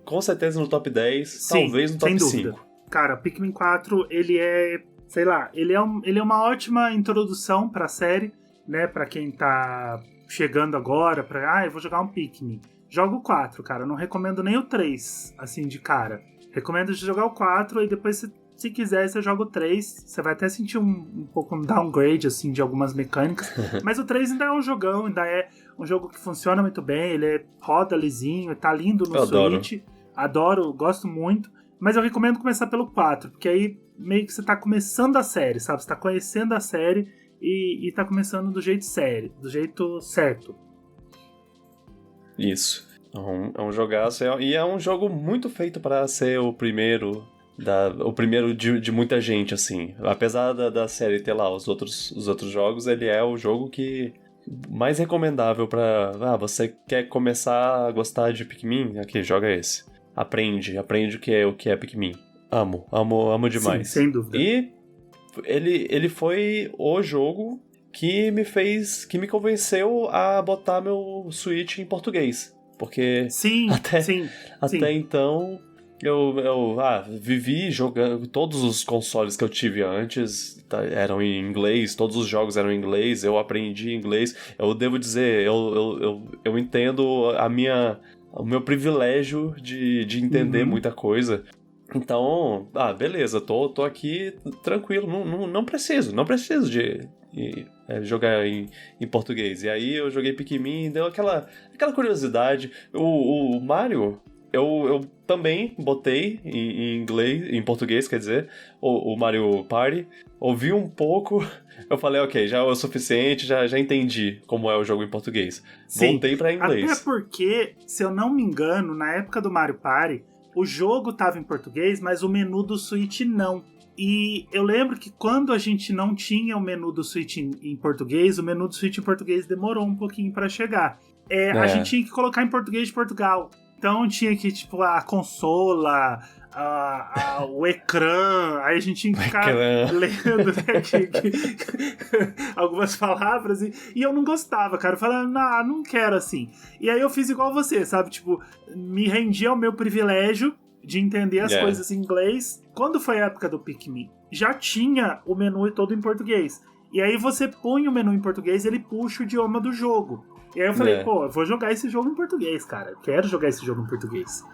Speaker 3: Com certeza no top 10, sim, talvez no top 5.
Speaker 2: Cara, Pikmin 4, ele é... Sei lá, ele é uma ótima introdução pra série, né? Pra quem tá chegando agora, eu vou jogar um Pikmin. Joga o 4, cara. Não recomendo nem o 3, assim, de cara. Recomendo jogar o 4 e depois, se quiser, você joga o 3. Você vai até sentir um pouco um downgrade, assim, de algumas mecânicas. Mas o 3 ainda é um jogão, ainda é um jogo que funciona muito bem. Ele roda lisinho, tá lindo no Switch. Adoro, gosto muito. Mas eu recomendo começar pelo 4, porque aí meio que você tá começando a série, sabe? Você tá conhecendo a série e tá começando do jeito certo.
Speaker 3: Isso. É um jogaço. E é um jogo muito feito para ser o primeiro de muita gente, assim. Apesar da série ter lá os outros jogos, ele é o jogo que mais recomendável pra... você quer começar a gostar de Pikmin? Aqui, joga esse. Aprende o que é Pikmin. Amo demais.
Speaker 2: Sim, sem dúvida.
Speaker 3: E ele foi o jogo que me convenceu a botar meu Switch em português. Porque até então eu vivi jogando. Todos os consoles que eu tive antes eram em inglês, todos os jogos eram em inglês, eu aprendi inglês. Eu devo dizer, eu entendo o meu privilégio de entender muita coisa. Então, beleza, tô aqui tranquilo, não preciso de jogar em português. E aí eu joguei Pikmin e deu aquela curiosidade. O Mario, eu também botei em português, quer dizer, o Mario Party. Ouvi um pouco, eu falei, ok, já é o suficiente, já entendi como é o jogo em português.
Speaker 2: Sim,
Speaker 3: voltei pra inglês.
Speaker 2: Até porque, se eu não me engano, na época do Mario Party, o jogo tava em português, mas o menu do Switch não. E eu lembro que quando a gente não tinha o menu do Switch em português, o menu do Switch em português demorou um pouquinho pra chegar. A gente tinha que colocar em português de Portugal. Então tinha que, tipo, a consola, o ecrã, aí a gente tinha que ficar lendo, né, algumas palavras, e eu não gostava, cara. Eu falava, não quero assim. E aí eu fiz igual você, sabe? Tipo, me rendi ao meu privilégio de entender as coisas em inglês. Quando foi a época do Pikmin, já tinha o menu todo em português. E aí você põe o menu em português, ele puxa o idioma do jogo. E aí eu falei, eu vou jogar esse jogo em português, cara. Eu quero jogar esse jogo em português.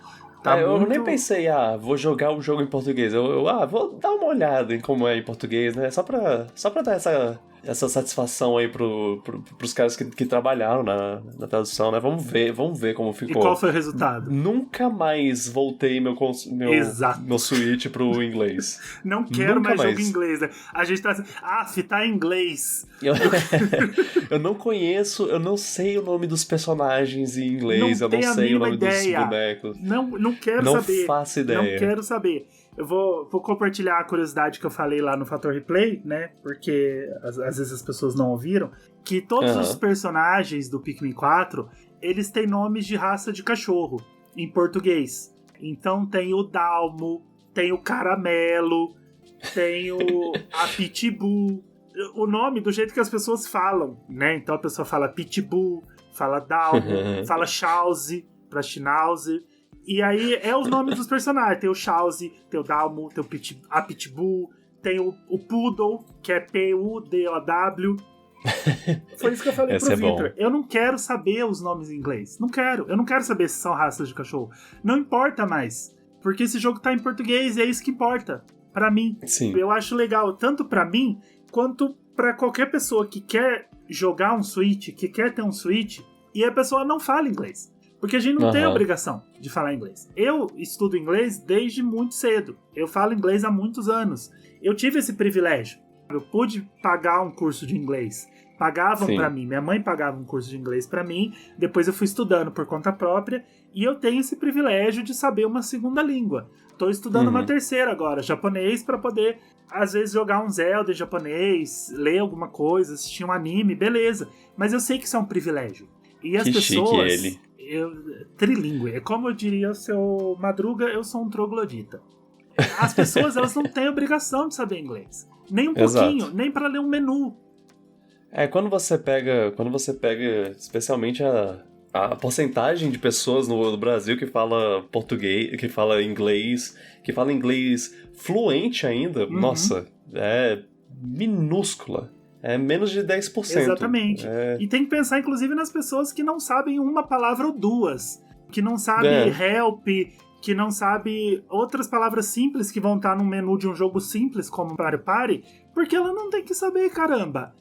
Speaker 3: Eu nem pensei, vou jogar o jogo em português. Vou dar uma olhada em como é em português, né? Só pra dar essa satisfação aí pros caras que trabalharam na tradução, né? Vamos ver como ficou.
Speaker 2: E qual foi o resultado?
Speaker 3: Nunca mais voltei meu Switch pro inglês.
Speaker 2: Não quero mais jogo em inglês, né? A gente tá assim, tá em inglês.
Speaker 3: Eu não conheço, eu não sei o nome dos personagens em inglês, eu não sei o nome dos bonecos.
Speaker 2: Não quero saber.
Speaker 3: Não faço ideia.
Speaker 2: Não quero saber. Eu vou compartilhar a curiosidade que eu falei lá no Fator Replay, né? Porque às vezes as pessoas não ouviram. Que todos os personagens do Pikmin 4, eles têm nomes de raça de cachorro, em português. Então tem o Dalmo, tem o Caramelo, tem a Pitbull. O nome do jeito que as pessoas falam, né? Então a pessoa fala Pitbull, fala Dalmo, fala Chause pra Schnauzer. E aí é os nomes dos personagens. Tem o Chause, tem o Dalmo, tem a Pitbull, tem o Poodle, que é P-U-D-O-W. Foi isso que eu falei pro Victor. Eu não quero saber os nomes em inglês. Não quero. Eu não quero saber se são raças de cachorro. Não importa mais. Porque esse jogo tá em português e é isso que importa. Pra mim.
Speaker 3: Sim.
Speaker 2: Eu acho legal, tanto pra mim, quanto pra qualquer pessoa que quer jogar um Switch, que quer ter um Switch, e a pessoa não fala inglês. Porque a gente não tem a obrigação de falar inglês. Eu estudo inglês desde muito cedo. Eu falo inglês há muitos anos. Eu tive esse privilégio. Eu pude pagar um curso de inglês. Pagavam pra mim. Minha mãe pagava um curso de inglês pra mim. Depois eu fui estudando por conta própria. E eu tenho esse privilégio de saber uma segunda língua. Tô estudando uma terceira agora, japonês, pra poder, às vezes, jogar um Zelda em japonês, ler alguma coisa, assistir um anime, beleza. Mas eu sei que isso é um privilégio. E as pessoas...
Speaker 3: Chique ele.
Speaker 2: Trilingue. É como eu diria o seu Madruga, eu sou um troglodita. As pessoas, elas não têm obrigação de saber inglês. Nem um pouquinho, nem pra ler um menu.
Speaker 3: Quando você pega especialmente a porcentagem de pessoas no Brasil que fala português, que fala inglês fluente ainda, nossa, é minúscula. É menos de 10%.
Speaker 2: Exatamente. E tem que pensar, inclusive, nas pessoas que não sabem uma palavra ou duas. Que não sabem help, que não sabem outras palavras simples que vão estar no menu de um jogo simples, como Mario Party, porque ela não tem que saber, caramba.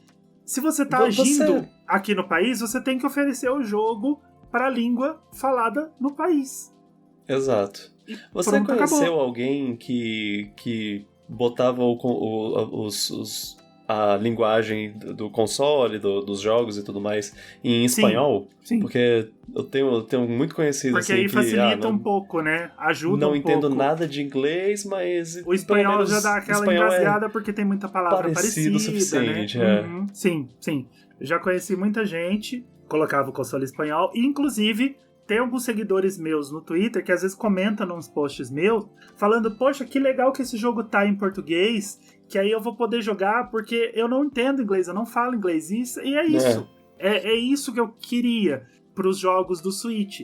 Speaker 2: Se você tá agindo aqui no país, você tem que oferecer o jogo para a língua falada no país.
Speaker 3: Exato. Você conheceu alguém que botava a linguagem do console, dos jogos e tudo mais em espanhol?
Speaker 2: Sim.
Speaker 3: Porque eu tenho muito conhecido
Speaker 2: porque
Speaker 3: assim
Speaker 2: aí facilita um pouco, né? Ajuda um pouco.
Speaker 3: Não entendo nada de inglês, mas...
Speaker 2: O espanhol já dá aquela engasgada porque tem muita palavra parecida,
Speaker 3: o suficiente,
Speaker 2: né? Sim. Eu já conheci muita gente, colocava o console espanhol, e inclusive... Tem alguns seguidores meus no Twitter que às vezes comentam nos posts meus, falando, poxa, que legal que esse jogo tá em português, que aí eu vou poder jogar, porque eu não entendo inglês, eu não falo inglês. E é isso. É isso que eu queria pros jogos do Switch.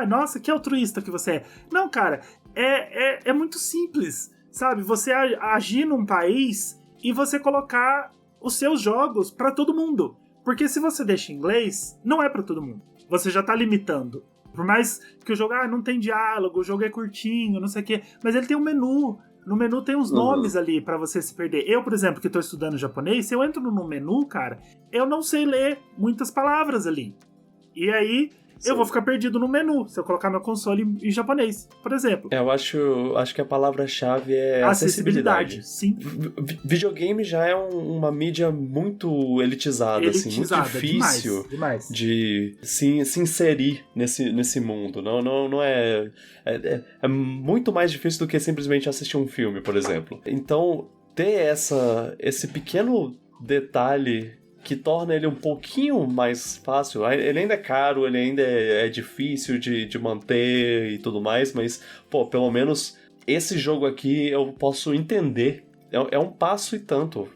Speaker 2: Nossa, que altruísta que você é. Não, cara, é muito simples, sabe? Você agir num país e você colocar os seus jogos pra todo mundo. Porque se você deixa em inglês, não é pra todo mundo. Você já tá limitando. Por mais que o jogo não tem diálogo, o jogo é curtinho, não sei o quê, mas ele tem um menu. No menu tem uns nomes ali pra você se perder. Eu, por exemplo, que tô estudando japonês, se eu entro no menu, cara, eu não sei ler muitas palavras ali. E aí, eu vou ficar perdido no menu se eu colocar meu console em japonês, por exemplo.
Speaker 3: Eu acho que a palavra-chave é acessibilidade.
Speaker 2: Sim.
Speaker 3: Videogame já é uma mídia muito elitizada, assim, muito difícil
Speaker 2: demais.
Speaker 3: de se inserir nesse mundo. Não é muito mais difícil do que simplesmente assistir um filme, por exemplo. Então, ter esse pequeno detalhe que torna ele um pouquinho mais fácil. Ele ainda é caro, ele ainda é difícil de manter e tudo mais, mas, pô, pelo menos esse jogo aqui eu posso entender. É um passo e tanto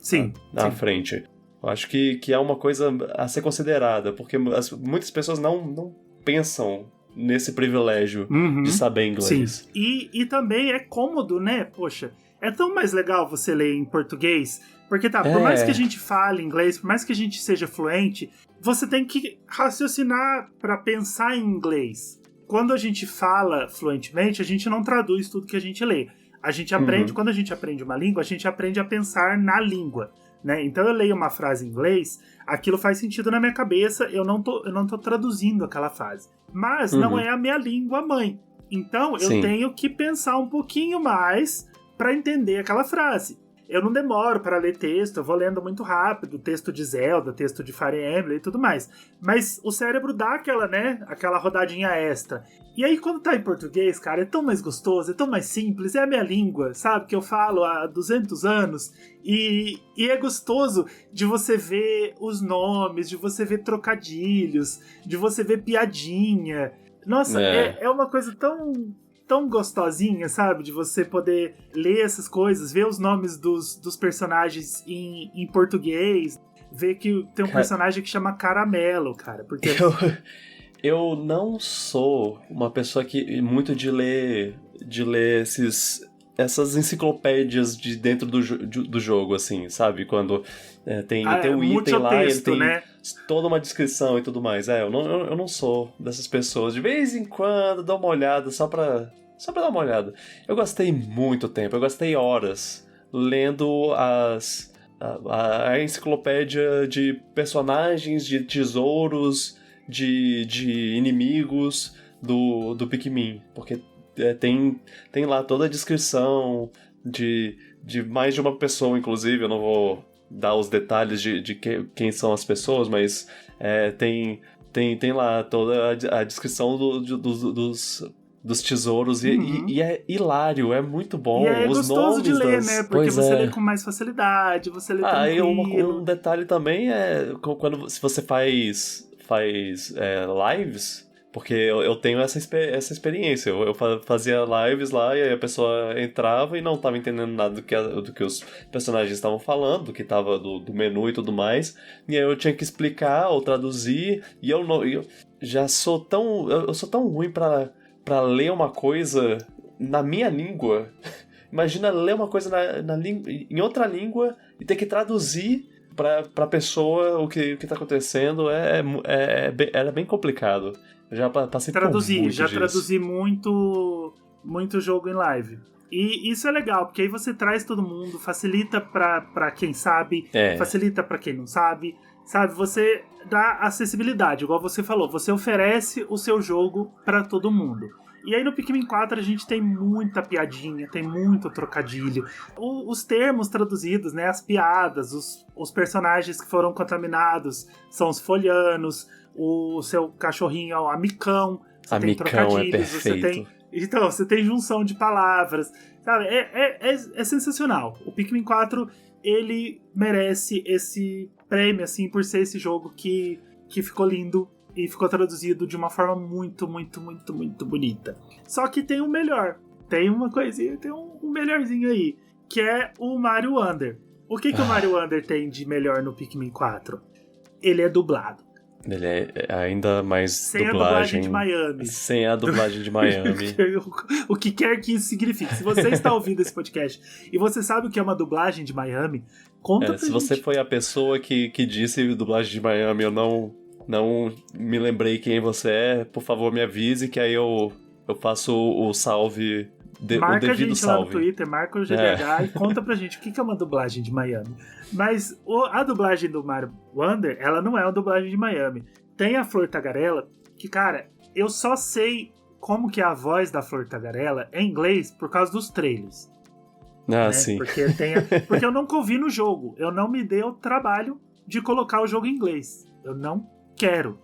Speaker 3: na frente. Eu acho que é uma coisa a ser considerada, porque muitas pessoas não pensam nesse privilégio de saber inglês.
Speaker 2: Sim. E também é cômodo, né? Poxa, é tão mais legal você ler em português, porque por mais que a gente fale inglês, por mais que a gente seja fluente, você tem que raciocinar para pensar em inglês. Quando a gente fala fluentemente, a gente não traduz tudo que a gente lê. A gente aprende, quando a gente aprende uma língua, a gente aprende a pensar na língua, né? Então eu leio uma frase em inglês, aquilo faz sentido na minha cabeça, eu não tô traduzindo aquela frase. Mas não é a minha língua mãe. Então eu tenho que pensar um pouquinho mais para entender aquela frase. Eu não demoro para ler texto, eu vou lendo muito rápido, texto de Zelda, texto de Fire Emblem e tudo mais. Mas o cérebro dá aquela rodadinha extra. E aí quando tá em português, cara, é tão mais gostoso, é tão mais simples, é a minha língua, sabe? Que eu falo há 200 anos. E é gostoso de você ver os nomes, de você ver trocadilhos, de você ver piadinha. Nossa, é uma coisa tão gostosinha, sabe? De você poder ler essas coisas, ver os nomes dos personagens em português, ver que tem um personagem que chama Caramelo, cara. Porque
Speaker 3: eu não sou uma pessoa que muito de ler essas enciclopédias de dentro do jogo, assim, sabe? Quando tem um item lá e ele tem toda uma descrição e tudo mais. Eu não sou dessas pessoas. De vez em quando dou uma olhada só pra dar uma olhada. Eu gastei muito tempo, eu gastei horas lendo a enciclopédia de personagens, de tesouros, de inimigos do Pikmin. Porque tem lá toda a descrição de mais de uma pessoa, inclusive. Eu não vou dar os detalhes de quem são as pessoas, mas tem lá toda a descrição dos tesouros e é hilário, é muito bom.
Speaker 2: E é
Speaker 3: os
Speaker 2: gostoso
Speaker 3: nomes
Speaker 2: de ler, né? Porque você lê com mais facilidade, você lê tranquilo.
Speaker 3: Um detalhe também se você faz lives, porque eu tenho essa experiência. Eu fazia lives lá e aí a pessoa entrava e não estava entendendo nada do que os personagens estavam falando, do que estava do menu e tudo mais. E aí eu tinha que explicar ou traduzir. E eu já sou tão ruim pra ler uma coisa na minha língua. Imagina ler uma coisa em outra língua e ter que traduzir pra pessoa o que tá acontecendo. Era bem complicado. Eu já passei por muito disso.
Speaker 2: Traduzi muito jogo em live. E isso é legal, porque aí você traz todo mundo, facilita pra quem sabe, facilita pra quem não sabe. Sabe, você dá acessibilidade, igual você falou, você oferece o seu jogo pra todo mundo. E aí no Pikmin 4 a gente tem muita piadinha, tem muito trocadilho. Os termos traduzidos, né, as piadas, os personagens que foram contaminados são os folianos, o seu cachorrinho é o amicão, você tem trocadilhos, então, você tem junção de palavras, sabe? É sensacional. O Pikmin 4, ele merece esse prêmio, assim, por ser esse jogo que ficou lindo e ficou traduzido de uma forma muito, muito, muito, muito bonita. Só que tem um melhor. Tem uma coisinha, tem um melhorzinho aí, que é o Mario Wonder. O que o Mario Wonder tem de melhor no Pikmin 4? Ele é dublado.
Speaker 3: Ele é ainda mais
Speaker 2: sem dublagem. Sem a dublagem de Miami.
Speaker 3: Sem a dublagem de Miami.
Speaker 2: O que quer que isso signifique. Se você está ouvindo esse podcast e você sabe o que é uma dublagem de Miami, conta pra gente.
Speaker 3: Se você foi a pessoa que disse dublagem de Miami, eu não me lembrei quem você é, por favor me avise que aí eu faço o salve,
Speaker 2: marca
Speaker 3: o devido
Speaker 2: a gente
Speaker 3: salve.
Speaker 2: Lá no Twitter, marca o GDH e conta pra gente o que é uma dublagem de Miami. Mas a dublagem do Mario Wonder, ela não é uma dublagem de Miami. Tem a Flor Tagarela, que, cara, eu só sei como que é a voz da Flor Tagarela em inglês por causa dos trailers.
Speaker 3: Ah, né? Sim.
Speaker 2: Porque eu nunca ouvi no jogo. Eu não me dei o trabalho de colocar o jogo em inglês. Eu não quero.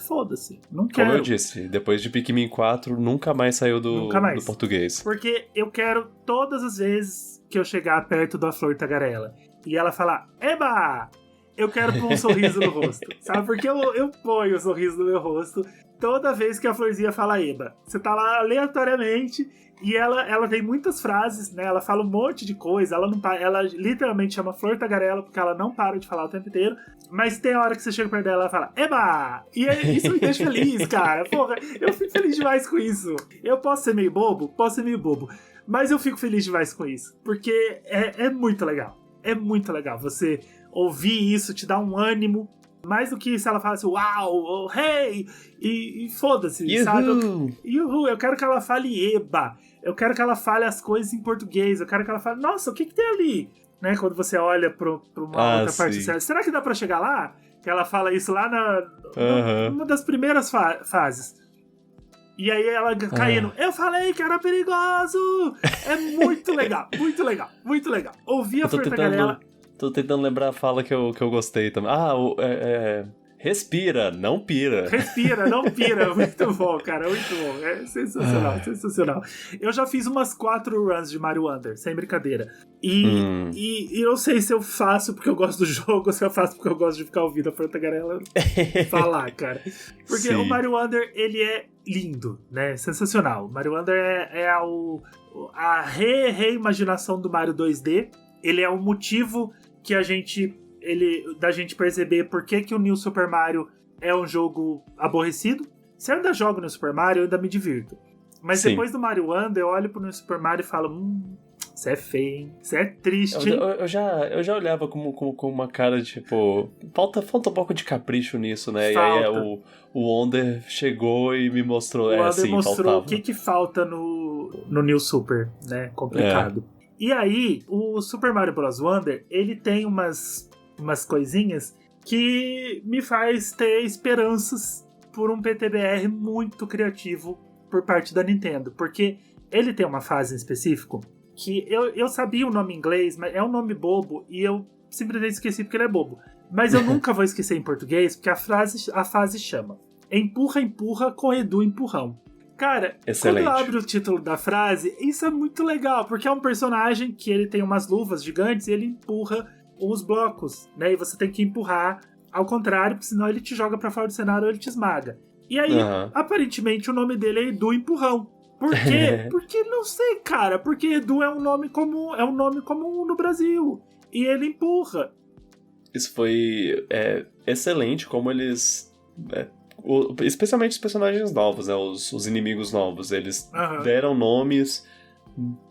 Speaker 2: Foda-se, não quero.
Speaker 3: Como eu disse, depois de Pikmin 4, nunca mais saiu do português.
Speaker 2: Porque eu quero todas as vezes que eu chegar perto da Flor Tagarela e ela falar, eba! Eu quero pôr um sorriso no rosto, sabe? Porque eu ponho o sorriso no meu rosto toda vez que a Florzinha fala eba. Você tá lá aleatoriamente e ela tem muitas frases, né? Ela fala um monte de coisa, ela literalmente chama Flor Tagarela porque ela não para de falar o tempo inteiro, mas tem a hora que você chega perto dela e ela fala eba! E isso me deixa feliz, cara. Porra, eu fico feliz demais com isso. Eu posso ser meio bobo? Posso ser meio bobo. Mas eu fico feliz demais com isso, porque é muito legal. É muito legal você ouvir isso, te dá um ânimo. Mais do que se ela falasse uau, oh, hey, e foda-se, sabe? Eu quero que ela fale eba. Eu quero que ela fale as coisas em português. Eu quero que ela fale, nossa, o que tem ali? Né? Quando você olha pra uma outra parte do céu. Será que dá pra chegar lá? Que ela fala isso lá numa das primeiras fases. E aí ela caindo, eu falei que era perigoso! É muito legal, muito legal, muito legal. Ouvir a Flor Tagarela.
Speaker 3: Tô tentando lembrar a fala que eu gostei também. Respira, não pira.
Speaker 2: Respira, não pira. Muito bom, cara, muito bom. É sensacional, sensacional. Eu já fiz umas 4 runs de Mario Wonder, sem brincadeira. E eu não sei se eu faço porque eu gosto do jogo ou se eu faço porque eu gosto de ficar ouvindo a Flor Tagarela falar, cara. Porque Sim. O Mario Wonder, ele é lindo, né? Sensacional. O Mario Wonder é a reimaginação do Mario 2D. Ele é o motivo que da gente perceber por que o New Super Mario é um jogo aborrecido. Se eu ainda jogo no Super Mario, eu ainda me divirto. Mas Sim. Depois do Mario Wonder, eu olho pro New Super Mario e falo, isso é feio, hein? Isso é triste, hein?
Speaker 3: Eu já olhava com uma cara de, tipo, falta um pouco de capricho nisso, né?
Speaker 2: Falta.
Speaker 3: E aí o Wonder chegou e me mostrou,
Speaker 2: o Wonder
Speaker 3: sim,
Speaker 2: mostrou
Speaker 3: faltava.
Speaker 2: O que falta no New Super, né? Complicado. E aí, o Super Mario Bros. Wonder, ele tem umas coisinhas que me faz ter esperanças por um PTBR muito criativo por parte da Nintendo. Porque ele tem uma fase em específico que eu sabia o nome em inglês, mas é um nome bobo e eu simplesmente esqueci porque ele é bobo. Mas eu nunca vou esquecer em português porque a fase chama Empurra, empurra com Edu Empurrão. Cara,
Speaker 3: Excelente.
Speaker 2: Quando eu abro o título da frase, isso é muito legal, porque é um personagem que ele tem umas luvas gigantes e ele empurra os blocos, né? E você tem que empurrar ao contrário, porque senão ele te joga pra fora do cenário ou ele te esmaga. E aí, aparentemente, o nome dele é Edu Empurrão. Por quê? Porque, não sei, cara, porque Edu é um nome comum no Brasil. E ele empurra.
Speaker 3: Isso foi excelente, como eles... especialmente os personagens novos, né? Os inimigos novos, eles deram nomes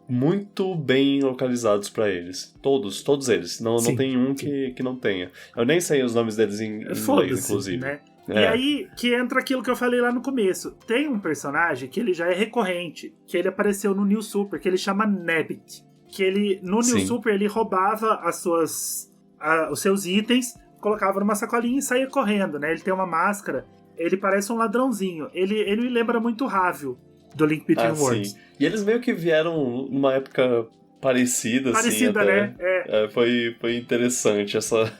Speaker 3: muito bem localizados pra eles. Todos eles. Não tem um que não tenha. Eu nem sei os nomes deles em inglês, inclusive.
Speaker 2: Né? E aí que entra aquilo que eu falei lá no começo. Tem um personagem que ele já é recorrente, que ele apareceu no New Super, que ele chama Nabbit. Que ele, no New Super, ele roubava os seus itens, colocava numa sacolinha e saía correndo, né? Ele tem uma máscara. Ele parece um ladrãozinho. Ele me lembra muito Rável, do Link Between Worlds.
Speaker 3: Sim. E eles meio que vieram numa época parecida, assim.
Speaker 2: Parecida, né?
Speaker 3: Foi interessante essa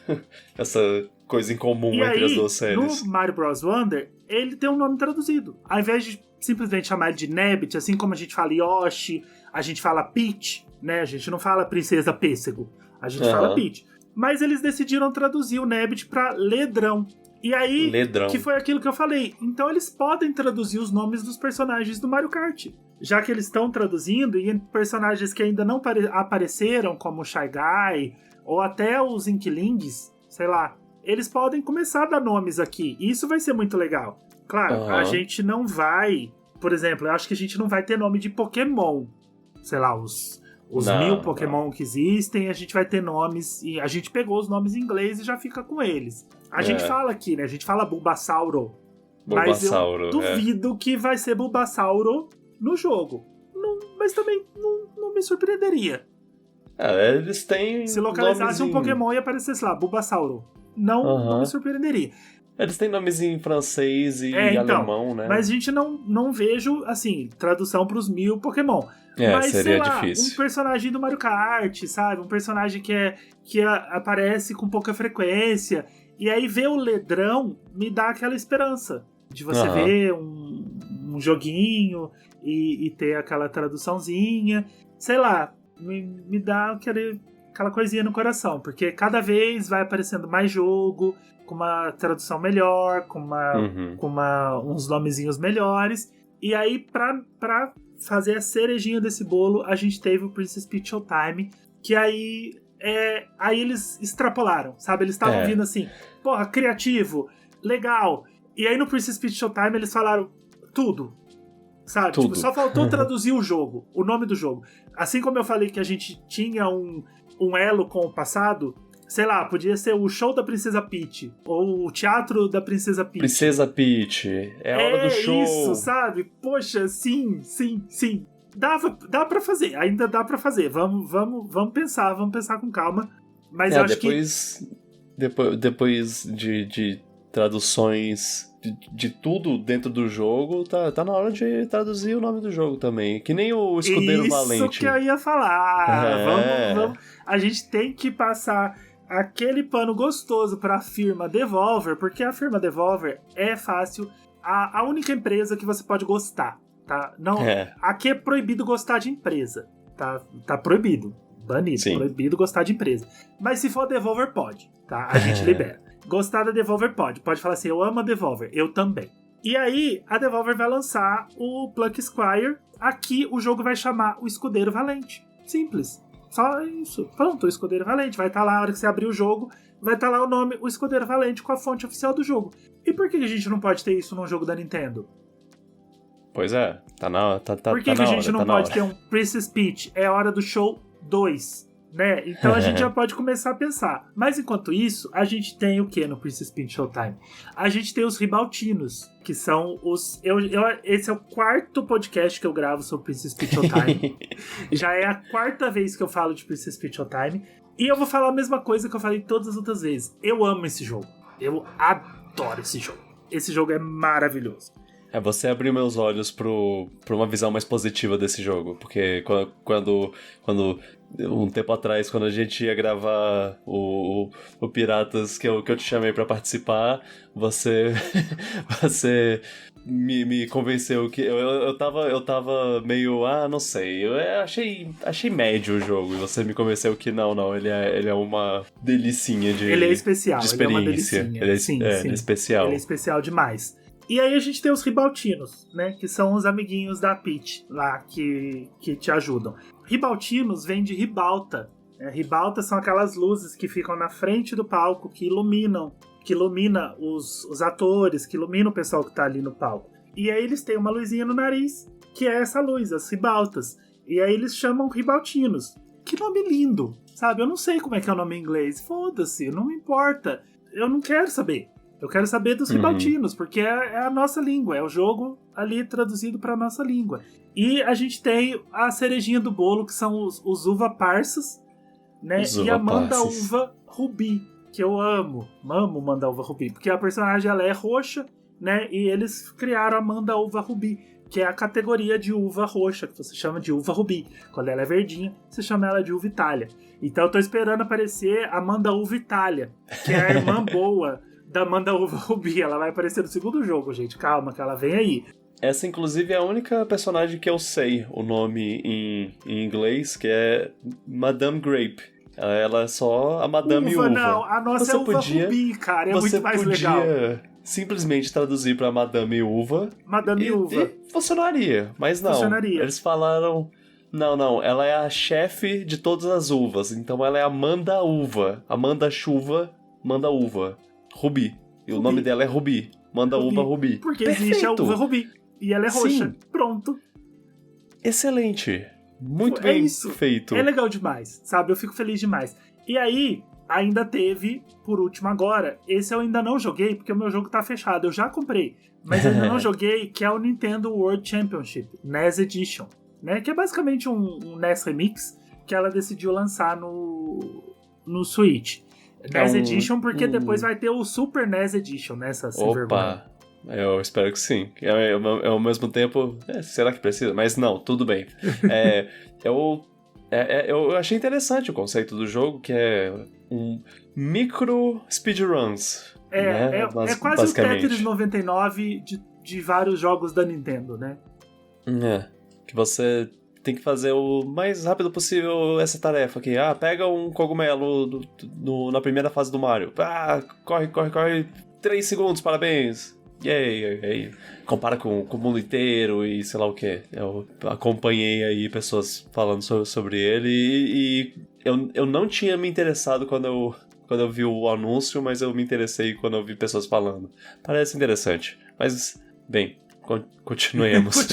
Speaker 3: coisa em comum entre as duas séries.
Speaker 2: No Mario Bros. Wonder, ele tem um nome traduzido. Ao invés de simplesmente chamar ele de Nabbit, assim como a gente fala Yoshi, a gente fala Peach, né? A gente não fala Princesa Pêssego. A gente fala Peach. Mas eles decidiram traduzir o Nabbit pra Ledrão. E aí, que foi aquilo que eu falei. Então eles podem traduzir os nomes dos personagens do Mario Kart. Já que eles estão traduzindo, e personagens que ainda não apareceram, como o Shy Guy, ou até os Inklings, sei lá, eles podem começar a dar nomes aqui. E isso vai ser muito legal. Claro, a gente não vai... Por exemplo, eu acho que a gente não vai ter nome de Pokémon. Sei lá, os 1000 Pokémon que existem, a gente vai ter nomes... E a gente pegou os nomes em inglês e já fica com eles. A gente fala aqui, né? A gente fala Bulbasauro. Mas eu duvido que vai ser Bulbasauro no jogo. Mas também não me surpreenderia.
Speaker 3: Eles têm...
Speaker 2: Se localizasse um Pokémon e aparecesse lá, Bulbasauro. Não me surpreenderia.
Speaker 3: Eles têm nomes em francês e alemão, né?
Speaker 2: Mas a gente não vejo, assim, tradução pros 1000 Pokémon. Mas,
Speaker 3: seria
Speaker 2: sei lá,
Speaker 3: difícil.
Speaker 2: Um personagem do Mario Kart, sabe? Um personagem que aparece com pouca frequência. E aí ver o Ledrão me dá aquela esperança de você ver um joguinho e ter aquela traduçãozinha. Sei lá, me dá aquela coisinha no coração. Porque cada vez vai aparecendo mais jogo, com uma tradução melhor, com uns nomezinhos melhores. E aí, pra fazer a cerejinha desse bolo, a gente teve o Princess Peach Showtime, que aí eles extrapolaram, sabe? Eles estavam vindo assim, porra, criativo, legal. E aí no Princess Peach Showtime eles falaram tudo, sabe?
Speaker 3: Tudo.
Speaker 2: Tipo, só faltou traduzir o jogo, o nome do jogo. Assim como eu falei que a gente tinha um elo com o passado, sei lá, podia ser o show da Princesa Peach, ou o teatro da Princesa Peach.
Speaker 3: Princesa Peach, é a hora do show.
Speaker 2: Isso, sabe? Poxa, sim. Dá pra fazer, ainda dá pra fazer. Vamos pensar com calma. Mas eu acho
Speaker 3: depois de traduções de tudo dentro do jogo, tá na hora de traduzir o nome do jogo também. Que nem o Escudeiro Valente.
Speaker 2: Isso que eu ia falar. Vamos. A gente tem que passar aquele pano gostoso pra firma Devolver, porque a firma Devolver é fácil, a única empresa que você pode gostar, tá? Não, aqui é proibido gostar de empresa, tá proibido, banido,
Speaker 3: Sim.
Speaker 2: Proibido gostar de empresa. Mas se for Devolver, pode, tá? A gente libera. Gostar da Devolver pode falar assim, eu amo a Devolver, eu também. E aí, a Devolver vai lançar o Pluck Squire, aqui o jogo vai chamar o Escudeiro Valente, simples. Só isso. Pronto, o Escudeiro Valente. Vai estar lá, a hora que você abrir o jogo, vai estar lá o nome, o Escudeiro Valente, com a fonte oficial do jogo. E por que a gente não pode ter isso num jogo da Nintendo?
Speaker 3: Pois é, tá na hora.
Speaker 2: Por que a gente não pode ter um Princess Peach? É a hora do show 2, né? Então a gente já pode começar a pensar. Mas enquanto isso, a gente tem o que no Princess Peach Showtime? A gente tem os ribaltinos, que são os... esse é o 4º podcast que eu gravo sobre Princess Peach Showtime. Já é a 4ª vez que eu falo de Princess Peach Showtime. E eu vou falar a mesma coisa que eu falei todas as outras vezes. Eu amo esse jogo. Eu adoro esse jogo. Esse jogo é maravilhoso.
Speaker 3: Você abriu meus olhos pra uma visão mais positiva desse jogo. Porque quando um tempo atrás, quando a gente ia gravar o Piratas, que eu te chamei pra participar, você me convenceu que eu tava meio, não sei, eu achei médio o jogo, e você me convenceu que não, ele é uma delicinha de
Speaker 2: Ele é especial,
Speaker 3: de experiência.
Speaker 2: Ele é uma delicinha.
Speaker 3: Ele é especial.
Speaker 2: Ele é especial demais. E aí a gente tem os ribaltinos, né? Que são os amiguinhos da Peach lá, que te ajudam. Ribaltinos vem de ribalta. Ribalta são aquelas luzes que ficam na frente do palco, que ilumina os atores, que ilumina o pessoal que tá ali no palco. E aí eles têm uma luzinha no nariz, que é essa luz, as ribaltas. E aí eles chamam ribaltinos. Que nome lindo, sabe? Eu não sei como é que é o nome em inglês. Foda-se, não me importa. Eu não quero saber. Eu quero saber dos ribaltinos, porque é a nossa língua, é o jogo ali traduzido para a nossa língua. E a gente tem a cerejinha do bolo, que são os uva parças, né? E a manda uva rubi, que eu amo manda uva rubi, porque a personagem ela é roxa, né? E eles criaram a manda uva rubi, que é a categoria de uva roxa, que você chama de uva rubi. Quando ela é verdinha, você chama ela de uva Itália. Então eu tô esperando aparecer a manda uva Itália, que é a irmã boa da Manda Uva Rubi. Ela vai aparecer no segundo jogo, gente. Calma, que ela vem aí.
Speaker 3: Essa, inclusive, é a única personagem que eu sei o nome em inglês, que é Madame Grape. Ela é só a Madame Uva.
Speaker 2: Não, a nossa é Uva Rubi, cara. É muito mais legal.
Speaker 3: Você podia simplesmente traduzir pra Madame Uva.
Speaker 2: Madame Uva.
Speaker 3: E funcionaria, mas não.
Speaker 2: Funcionaria.
Speaker 3: Eles falaram... Não, ela é a chefe de todas as uvas. Então ela é a Manda Uva. Amanda Chuva, Manda Uva. Rubi. E o nome dela é Rubi. Manda uva Rubi.
Speaker 2: Porque existe a uva Rubi. E ela é roxa. Sim. Pronto.
Speaker 3: Excelente. Muito bem feito.
Speaker 2: É legal demais, sabe? Eu fico feliz demais. E aí, ainda teve, por último agora, esse eu ainda não joguei, porque o meu jogo tá fechado. Eu já comprei, mas eu ainda não joguei, que é o Nintendo World Championship, NES Edition. Né? Que é basicamente um NES Remix que ela decidiu lançar no Switch. NES Edition, porque depois vai ter o Super NES Edition, né?
Speaker 3: Opa! Eu espero que sim. Ao mesmo tempo, será que precisa? Mas não, tudo bem. Eu achei interessante o conceito do jogo, que é um micro speedruns.
Speaker 2: É quase o Tetris 99 de vários jogos da Nintendo, né?
Speaker 3: Que você tem que fazer o mais rápido possível essa tarefa aqui. Pega um cogumelo na primeira fase do Mario. Corre. 3 segundos, parabéns. Yay. Compara com o mundo inteiro e sei lá o que. Eu acompanhei aí pessoas falando sobre ele e eu não tinha me interessado quando eu vi o anúncio, mas eu me interessei quando eu vi pessoas falando. Parece interessante. Mas, bem, continuemos.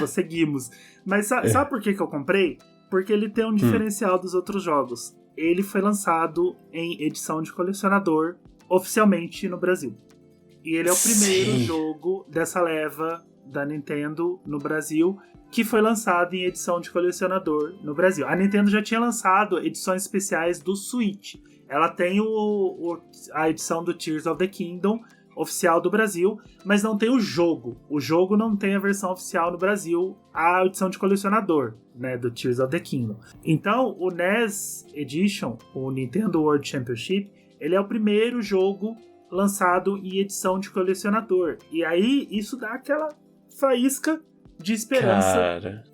Speaker 2: Seguimos. Mas sabe por que eu comprei? Porque ele tem um diferencial dos outros jogos. Ele foi lançado em edição de colecionador oficialmente no Brasil. E ele é o primeiro jogo dessa leva da Nintendo no Brasil que foi lançado em edição de colecionador no Brasil. A Nintendo já tinha lançado edições especiais do Switch. Ela tem a edição do Tears of the Kingdom oficial do Brasil, mas não tem o jogo. O jogo não tem a versão oficial no Brasil, a edição de colecionador, né, do Tears of the Kingdom. Então, o NES Edition, o Nintendo World Championship, ele é o primeiro jogo lançado em edição de colecionador. E aí, isso dá aquela faísca de esperança.
Speaker 3: Cara,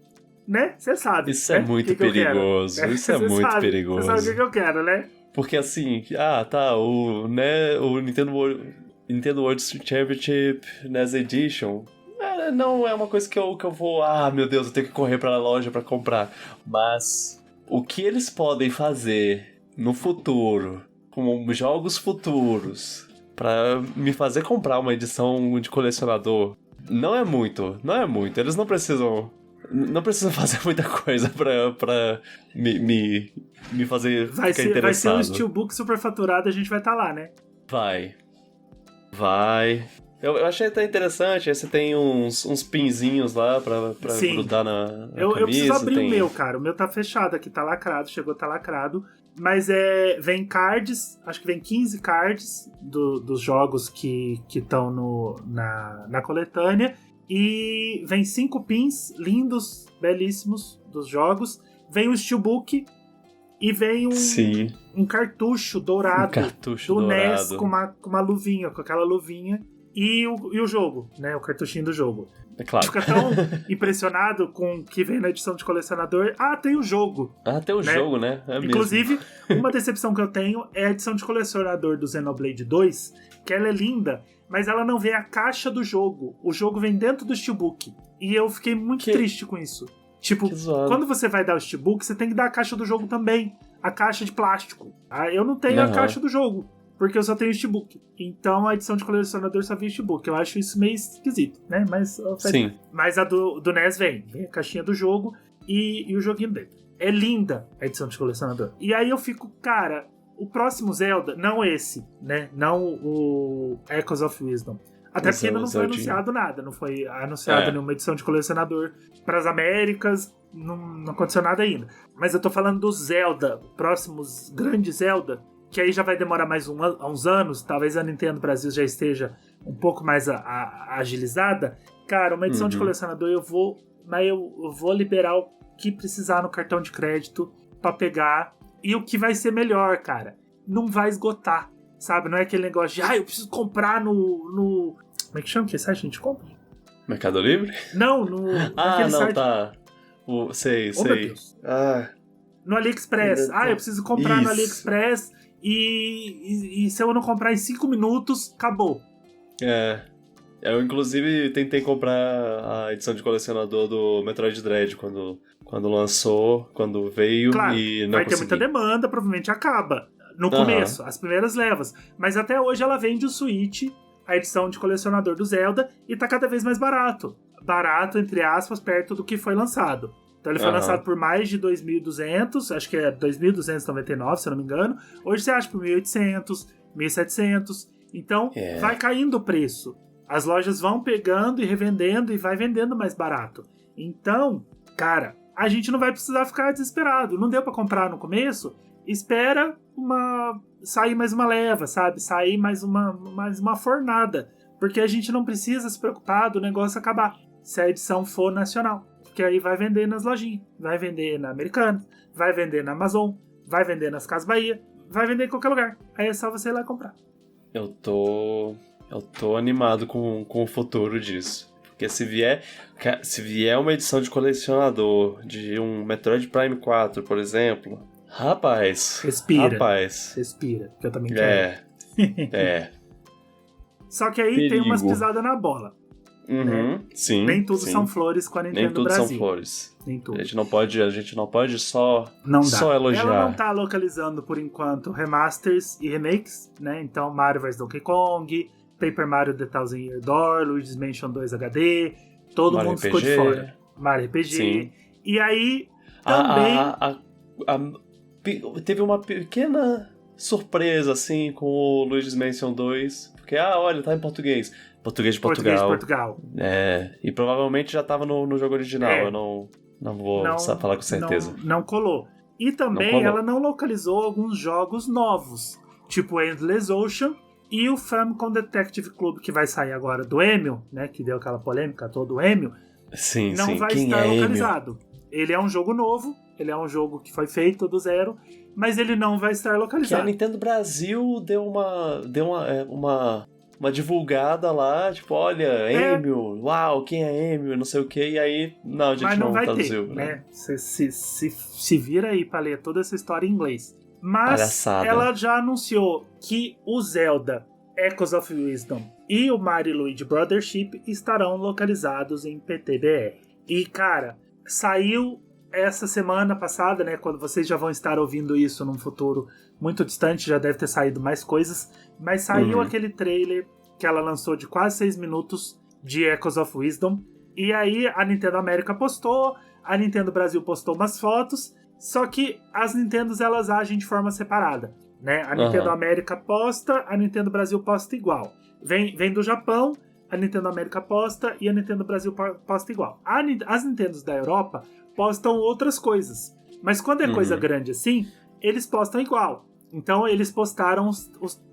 Speaker 2: né? Você sabe.
Speaker 3: Isso é muito perigoso. Isso é muito perigoso.
Speaker 2: Você sabe o que eu quero, né?
Speaker 3: Porque assim, o Nintendo World Championship NES Edition não é uma coisa que eu vou, meu Deus, eu tenho que correr pra loja pra comprar. Mas o que eles podem fazer no futuro, com jogos futuros, pra me fazer comprar uma edição de colecionador, não é muito. Eles não precisam fazer muita coisa pra me fazer ficar interessado.
Speaker 2: Vai ser um Steelbook superfaturado, a gente vai estar lá, né?
Speaker 3: Vai. Eu achei até interessante. Aí você tem uns pinzinhos lá pra grudar na camisa.
Speaker 2: Eu preciso abrir o meu, cara. O meu tá fechado aqui, tá lacrado. Tá lacrado. Mas vem cards, acho que vem 15 cards dos jogos que estão na coletânea. E vem 5 pins lindos, belíssimos dos jogos. Vem o Steelbook e vem um cartucho dourado do NES com uma luvinha, com aquela luvinha. E o jogo, né? O cartuchinho do jogo.
Speaker 3: É claro.
Speaker 2: Fica tão impressionado com o que vem na edição de colecionador. Tem o jogo.
Speaker 3: Tem o jogo, né?
Speaker 2: Inclusive, uma decepção que eu tenho é a edição de colecionador do Xenoblade 2, que ela é linda, mas ela não vem a caixa do jogo. O jogo vem dentro do Steelbook. E eu fiquei muito triste com isso. Tipo, quando você vai dar o Steelbook, você tem que dar a caixa do jogo também. A caixa de plástico. Eu não tenho a caixa do jogo, porque eu só tenho o Steelbook. Então a edição de colecionador só vem o Steelbook. Eu acho isso meio esquisito, né? Mas a do NES vem a caixinha do jogo e o joguinho dele. É linda a edição de colecionador. E aí eu fico, cara, o próximo Zelda, não esse, né? Não o Echoes of Wisdom. Até porque ainda não foi anunciado nada. Não foi anunciado nenhuma edição de colecionador para as Américas. Não aconteceu nada ainda. Mas eu tô falando do Zelda, próximos grandes Zelda, que aí já vai demorar mais uns anos. Talvez a Nintendo Brasil já esteja um pouco mais agilizada. Cara, uma edição de colecionador eu vou liberar o que precisar no cartão de crédito pra pegar. E o que vai ser melhor, cara, não vai esgotar, sabe? Não é aquele negócio de, eu preciso comprar no... Como é que chama? Que site a gente compra?
Speaker 3: Mercado Livre?
Speaker 2: Não, no...
Speaker 3: site... tá. Sei.
Speaker 2: Meu Deus. No AliExpress. Eu preciso comprar no AliExpress e se eu não comprar em 5 minutos, acabou.
Speaker 3: Eu inclusive tentei comprar a edição de colecionador do Metroid Dread quando lançou, quando veio,
Speaker 2: claro,
Speaker 3: e não
Speaker 2: vai
Speaker 3: consegui.
Speaker 2: ter muita demanda, provavelmente acaba no começo, as primeiras levas. Mas até hoje ela vende o Switch, a edição de colecionador do Zelda, e tá cada vez mais barato. Barato, entre aspas, perto do que foi lançado. Então ele foi lançado por mais de 2.200, acho que é 2.299, se eu não me engano. Hoje você acha por 1.800, 1.700. Então vai caindo o preço. As lojas vão pegando e revendendo e vai vendendo mais barato. Então, cara, a gente não vai precisar ficar desesperado. Não deu pra comprar no começo? Espera sair mais uma leva, sabe? Sair mais uma fornada. Porque a gente não precisa se preocupar do negócio acabar, se a edição for nacional. Porque aí vai vender nas lojinhas, vai vender na Americanas, vai vender na Amazon, vai vender nas Casas Bahia, vai vender em qualquer lugar. Aí é só você ir lá comprar.
Speaker 3: Eu tô animado com o futuro disso. Porque se vier uma edição de colecionador de um Metroid Prime 4, por exemplo, rapaz.
Speaker 2: Respira, que eu também quero. Só que aí
Speaker 3: Perigo.
Speaker 2: tem umas pisadas na bola. Né?
Speaker 3: Sim.
Speaker 2: Nem tudo são flores com a Nintendo
Speaker 3: Nem tudo
Speaker 2: Brasil.
Speaker 3: são flores.
Speaker 2: Nem tudo.
Speaker 3: A gente não pode só elogiar.
Speaker 2: Ela não tá localizando, por enquanto, remasters e remakes, né? Então, Mario vs Donkey Kong, Paper Mario The Thousand Year Door, Luigi's Mansion 2 HD, todo
Speaker 3: Mario
Speaker 2: mundo
Speaker 3: RPG.
Speaker 2: ficou de fora. Mario RPG.
Speaker 3: Sim.
Speaker 2: E aí, também...
Speaker 3: Teve uma pequena surpresa, assim, com o Luigi's Mansion 2. Porque, olha, tá em português. Português de Portugal. E provavelmente já tava no jogo original. Eu não vou falar com certeza.
Speaker 2: Não colou. E também ela não localizou alguns jogos novos, tipo Endless Ocean e o Famicom Detective Club, que vai sair agora do Emil, né? Que deu aquela polêmica toda do Emil.
Speaker 3: Sim,
Speaker 2: não vai estar localizado. Ele é um jogo novo, ele é um jogo que foi feito do zero, mas ele não vai estar localizado.
Speaker 3: Que a Nintendo Brasil deu uma divulgada lá, tipo, olha, Emil, uau, quem é Emil, não sei o que, e aí, não, a gente
Speaker 2: mas não vai
Speaker 3: traduziu.
Speaker 2: Ter, né? Se vira aí pra ler toda essa história em inglês. Mas
Speaker 3: palhaçada.
Speaker 2: Ela já anunciou que o Zelda Echoes of Wisdom e o Mario Luigi Brothership estarão localizados em PTBR. E, cara, saiu essa semana passada, né, quando vocês já vão estar ouvindo isso num futuro muito distante, já deve ter saído mais coisas, mas saiu aquele trailer que ela lançou de quase 6 minutos de Echoes of Wisdom, e aí a Nintendo América postou, a Nintendo Brasil postou umas fotos, só que as Nintendos elas agem de forma separada, né? A Nintendo América posta, a Nintendo Brasil posta igual. Vem do Japão, a Nintendo América posta e a Nintendo Brasil posta igual. As Nintendos da Europa postam outras coisas, mas quando é coisa grande assim, eles postam igual. Então eles postaram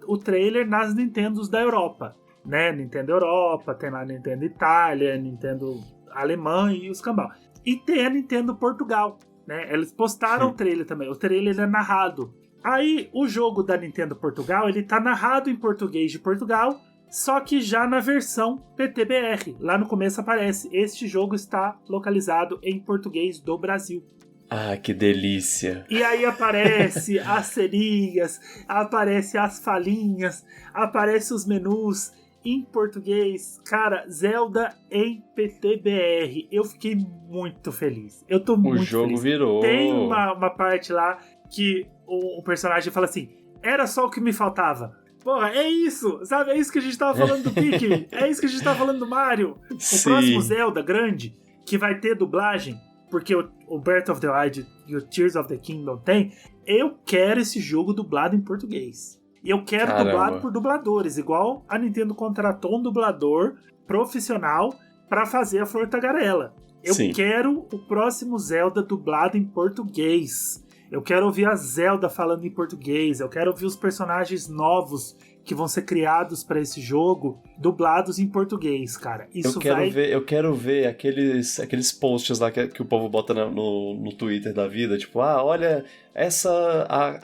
Speaker 2: o trailer nas Nintendos da Europa, né? Nintendo Europa, tem lá Nintendo Itália, Nintendo Alemanha e os cambal. E tem a Nintendo Portugal, né? Eles postaram o trailer também. O trailer é narrado. Aí o jogo da Nintendo Portugal, ele tá narrado em português de Portugal, só que já na versão PTBR. Lá no começo aparece, este jogo está localizado em português do Brasil.
Speaker 3: Ah, que delícia.
Speaker 2: E aí aparece as serinhas, aparece as falinhas, aparece os menus em português. Cara, Zelda em PTBR. Eu fiquei muito feliz. Eu tô muito feliz.
Speaker 3: O jogo virou.
Speaker 2: Tem uma parte lá que o personagem fala assim, era só o que me faltava. Porra, é isso, sabe? É isso que a gente tava falando do Pikmin. É isso que a gente tava falando do Mario.
Speaker 3: Sim.
Speaker 2: O próximo Zelda grande, que vai ter dublagem, porque o Breath of the Wild e o Tears of the Kingdom tem, eu quero esse jogo dublado em português. E eu quero dublado por dubladores, igual a Nintendo contratou um dublador profissional pra fazer a Flor Tagarela. Eu quero o próximo Zelda dublado em português. Eu quero ouvir a Zelda falando em português. Eu quero ouvir os personagens novos que vão ser criados para esse jogo dublados em português, cara. Isso
Speaker 3: eu quero ver aqueles posts lá que o povo bota no Twitter da vida, tipo, olha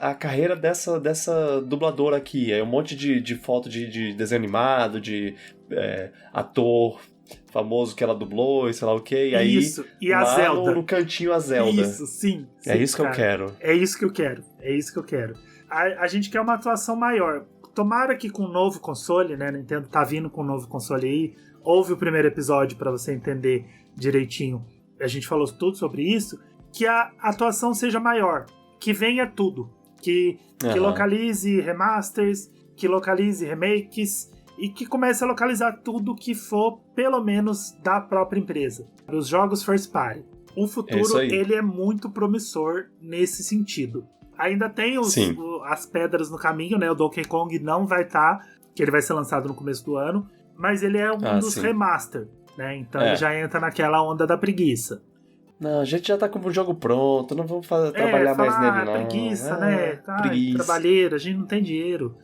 Speaker 3: a carreira dessa dubladora aqui. É um monte de foto de desenho animado, de ator famoso que ela dublou e sei lá o que, e aí
Speaker 2: isso, e a Zelda
Speaker 3: no cantinho a Zelda.
Speaker 2: Isso, sim.
Speaker 3: É isso que eu quero.
Speaker 2: É isso que eu quero. A gente quer uma atuação maior. Tomara que com o novo console, né, Nintendo tá vindo com um novo console aí, ouve o primeiro episódio pra você entender direitinho, a gente falou tudo sobre isso, que a atuação seja maior, que venha tudo, que localize remasters, que localize remakes, e que comece a localizar tudo que for, pelo menos, da própria empresa. Os jogos first party. O futuro, ele é muito promissor nesse sentido. Ainda tem as pedras no caminho, né? O Donkey Kong não vai estar, que ele vai ser lançado no começo do ano, mas ele é um dos remaster, né? Então ele já entra naquela onda da preguiça.
Speaker 3: Não, a gente já tá com o jogo pronto, não vamos trabalhar mais nele, não.
Speaker 2: Preguiça, né? Preguiça. Trabalheira, a gente não tem dinheiro.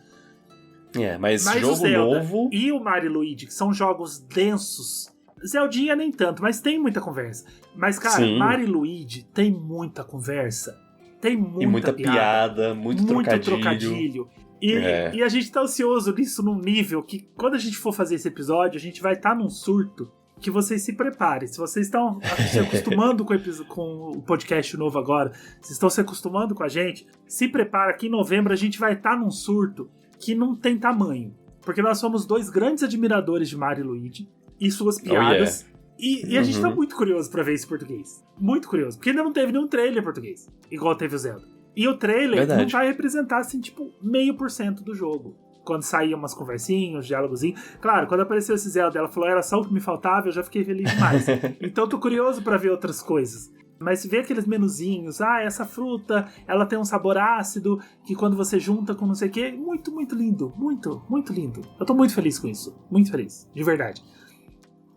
Speaker 3: Mas jogo novo...
Speaker 2: E o Mario e Luigi, que são jogos densos. Zeldinha nem tanto, mas tem muita conversa. Mas, cara, Sim. Mario e Luigi tem muita conversa. Tem muita
Speaker 3: piada, muito trocadilho.
Speaker 2: E a gente tá ansioso nisso num nível que, quando a gente for fazer esse episódio, a gente vai estar num surto que vocês se preparem. Se vocês estão se acostumando com o podcast novo agora, se estão se acostumando com a gente, se prepara que em novembro a gente vai estar num surto que não tem tamanho. Porque nós somos 2 grandes admiradores de Mario e Luigi e suas piadas. E a gente tá muito curioso pra ver isso em português. Muito curioso. Porque ainda não teve nenhum trailer em português, igual teve o Zelda. E o trailer não vai representar, assim, tipo, 0,5% do jogo. Quando saíam umas conversinhas, uns diálogozinhos. Claro, quando apareceu esse Zelda, ela falou, era só o que me faltava, eu já fiquei feliz demais. Então tô curioso pra ver outras coisas. Mas se vê aqueles menuzinhos, essa fruta, ela tem um sabor ácido, que quando você junta com não sei o quê, muito, muito lindo. Muito, muito lindo. Eu tô muito feliz com isso. Muito feliz. De verdade.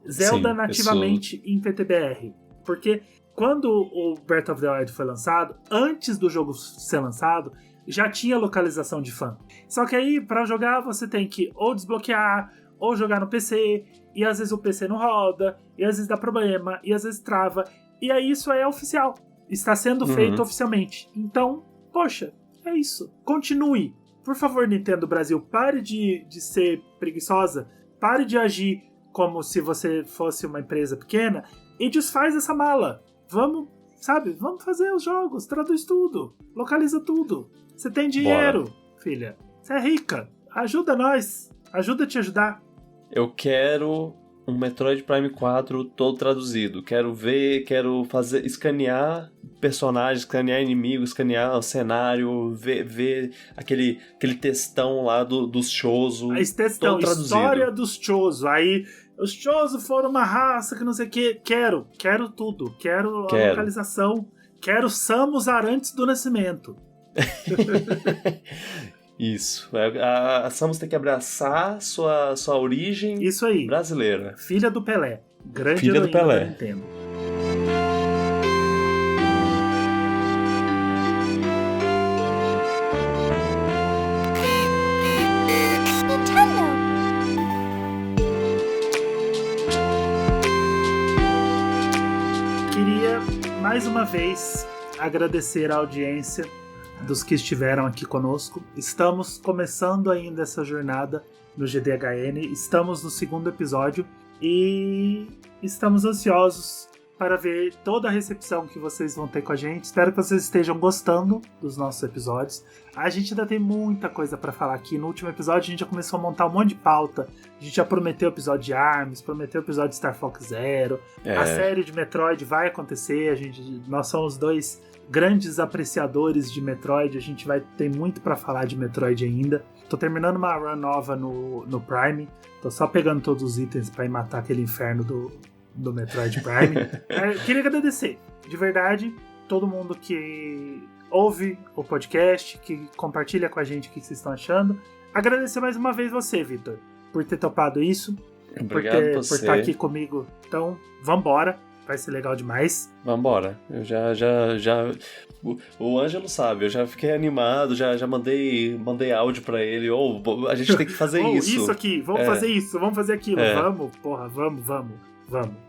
Speaker 2: Zelda nativamente em PTBR. Porque quando o Breath of the Wild foi lançado, antes do jogo ser lançado, já tinha localização de fã. Só que aí, pra jogar, você tem que ou desbloquear, ou jogar no PC, e às vezes o PC não roda, e às vezes dá problema, e às vezes trava. E aí isso é oficial. Está sendo feito oficialmente. Então, poxa, é isso. Continue. Por favor, Nintendo Brasil, pare de ser preguiçosa, pare de agir como se você fosse uma empresa pequena e desfaz essa mala. Vamos fazer os jogos, traduz tudo, localiza tudo. Você tem dinheiro, filha. Você é rica. Ajuda nós. Ajuda a te ajudar.
Speaker 3: Eu quero um Metroid Prime 4 todo traduzido. Quero escanear personagens, escanear inimigos, escanear o cenário, ver aquele textão lá dos Chozo.
Speaker 2: Esse textão, todo traduzido. História dos Chozo. Aí, os Chozo foram uma raça que não sei o que. Quero tudo. Quero a localização. Quero Samus Arantes do Nascimento.
Speaker 3: Isso. A Samus tem que abraçar sua origem
Speaker 2: Isso aí.
Speaker 3: Brasileira.
Speaker 2: Filha do Pelé. Grande
Speaker 3: Filha do Pelé.
Speaker 2: Da Nintendo. Queria, mais uma vez, agradecer a audiência dos que estiveram aqui conosco. Estamos começando ainda essa jornada no GDHN, estamos no 2º episódio e estamos ansiosos para ver toda a recepção que vocês vão ter com a gente. Espero que vocês estejam gostando dos nossos episódios. A gente ainda tem muita coisa para falar aqui. No último episódio a gente já começou a montar um monte de pauta. A gente já prometeu o episódio de ARMS, prometeu o episódio de Star Fox Zero. A série de Metroid vai acontecer. Nós somos 2 grandes apreciadores de Metroid, a gente vai ter muito pra falar de Metroid ainda. Tô terminando uma run nova no Prime, tô só pegando todos os itens pra ir matar aquele inferno do Metroid Prime. Queria agradecer, de verdade, todo mundo que ouve o podcast, que compartilha com a gente o que vocês estão achando. Agradecer mais uma vez você, Vitor, por ter topado isso,
Speaker 3: Obrigado
Speaker 2: por estar aqui comigo. Então, vambora. Vai ser legal demais.
Speaker 3: Vambora. Eu já... O Ângelo sabe, eu já fiquei animado, já mandei áudio pra ele. A gente tem que fazer isso.
Speaker 2: Isso aqui, vamos fazer isso, vamos fazer aquilo. Vamos, porra, vamos.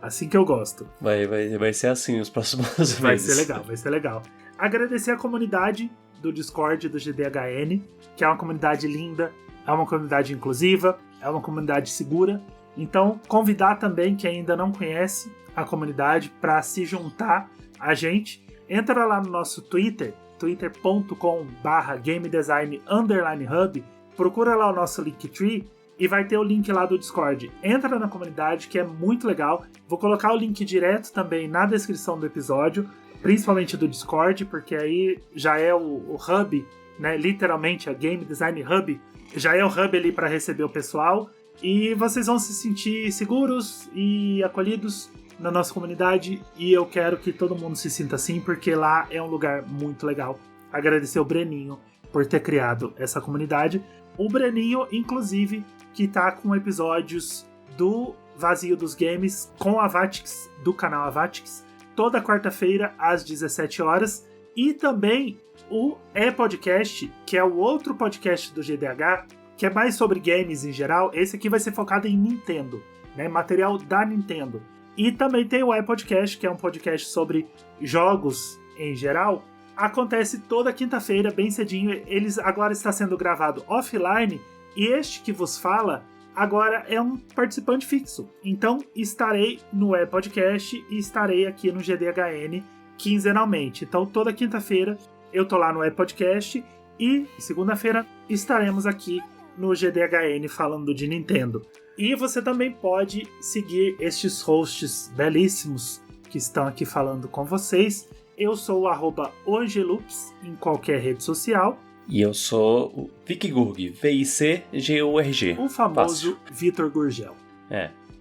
Speaker 2: Assim que eu gosto.
Speaker 3: Vai ser assim os próximos meses.
Speaker 2: Vai ser legal. Agradecer a comunidade do Discord do GDHN, que é uma comunidade linda, é uma comunidade inclusiva, é uma comunidade segura. Então, convidar também quem ainda não conhece a comunidade para se juntar a gente. Entra lá no nosso Twitter, twitter.com/gamedesign_hub, procura lá o nosso Linktree e vai ter o link lá do Discord. Entra na comunidade, que é muito legal. Vou colocar o link direto também na descrição do episódio, principalmente do Discord, porque aí já é o hub, né? Literalmente a Game Design Hub, já é o hub ali para receber o pessoal. E vocês vão se sentir seguros e acolhidos na nossa comunidade, e eu quero que todo mundo se sinta assim, porque lá é um lugar muito legal. Agradecer o Breninho por ter criado essa comunidade. O Breninho, inclusive, que tá com episódios do Vazio dos Games com a Vatix, do canal Avatix, toda quarta-feira às 17 horas. E também o E-Podcast, que é o outro podcast do GDH, que é mais sobre games em geral. Esse aqui vai ser focado em Nintendo, né? Material da Nintendo. E também tem o E-Podcast, que é um podcast sobre jogos em geral. Acontece toda quinta-feira, bem cedinho. Eles agora está sendo gravado offline. E este que vos fala agora é um participante fixo. Então estarei no E-Podcast e estarei aqui no GDHN quinzenalmente. Então toda quinta-feira eu tô lá no E-Podcast e segunda-feira estaremos aqui no GDHN falando de Nintendo. E você também pode seguir estes hosts belíssimos que estão aqui falando com vocês. Eu sou o @Angelups em qualquer rede social.
Speaker 3: E eu sou o Vicgurg, VICGURG.
Speaker 2: O famoso Vitor Gurgel.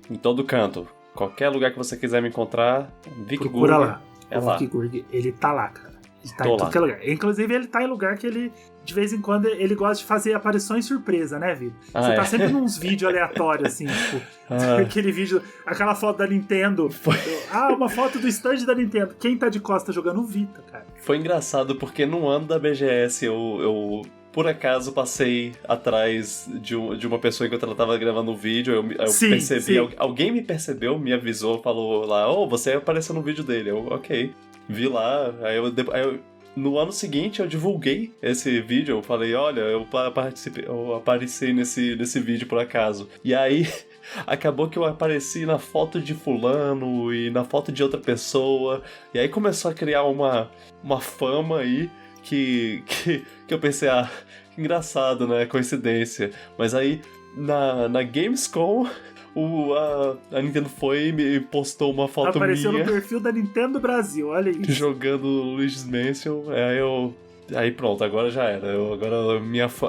Speaker 3: Em todo canto. Qualquer lugar que você quiser me encontrar, Vicgurg.
Speaker 2: Procura lá.
Speaker 3: O
Speaker 2: Vicgurg, ele tá lá, cara. Ele tá
Speaker 3: Tô
Speaker 2: em todo que é lugar. Inclusive, ele tá em lugar que ele, de vez em quando, ele gosta de fazer aparições surpresa, né, Vitor? Você tá sempre nos vídeos aleatórios, assim, tipo, aquele vídeo, aquela foto da Nintendo. Uma foto do stand da Nintendo. Quem tá de costa jogando o Vita, cara?
Speaker 3: Foi engraçado porque no ano da BGS eu por acaso passei atrás de uma pessoa enquanto ela tava gravando um vídeo, eu percebi, sim. Alguém me percebeu, me avisou, falou lá, você apareceu no vídeo dele, ok. Vi lá, aí eu no ano seguinte eu divulguei esse vídeo, eu falei, olha, eu apareci nesse vídeo por acaso. E aí acabou que eu apareci na foto de fulano e na foto de outra pessoa, e aí começou a criar uma fama aí que eu pensei, que engraçado, né, coincidência. Mas aí na Gamescom a Nintendo foi e me postou uma foto
Speaker 2: Apareceu
Speaker 3: minha.
Speaker 2: No perfil da Nintendo Brasil, olha isso.
Speaker 3: Jogando Luigi's Mansion, aí pronto, agora já era.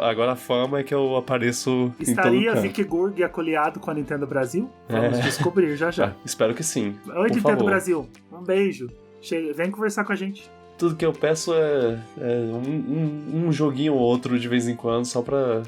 Speaker 3: Agora a fama é que eu apareço
Speaker 2: Estaria
Speaker 3: em todo canto.
Speaker 2: Vicgurg acolhido com a Nintendo Brasil? Vamos descobrir já.
Speaker 3: Espero que sim.
Speaker 2: Oi, Nintendo
Speaker 3: favor.
Speaker 2: Brasil, um beijo. Vem conversar com a gente.
Speaker 3: Tudo que eu peço é um joguinho ou outro de vez em quando, só pra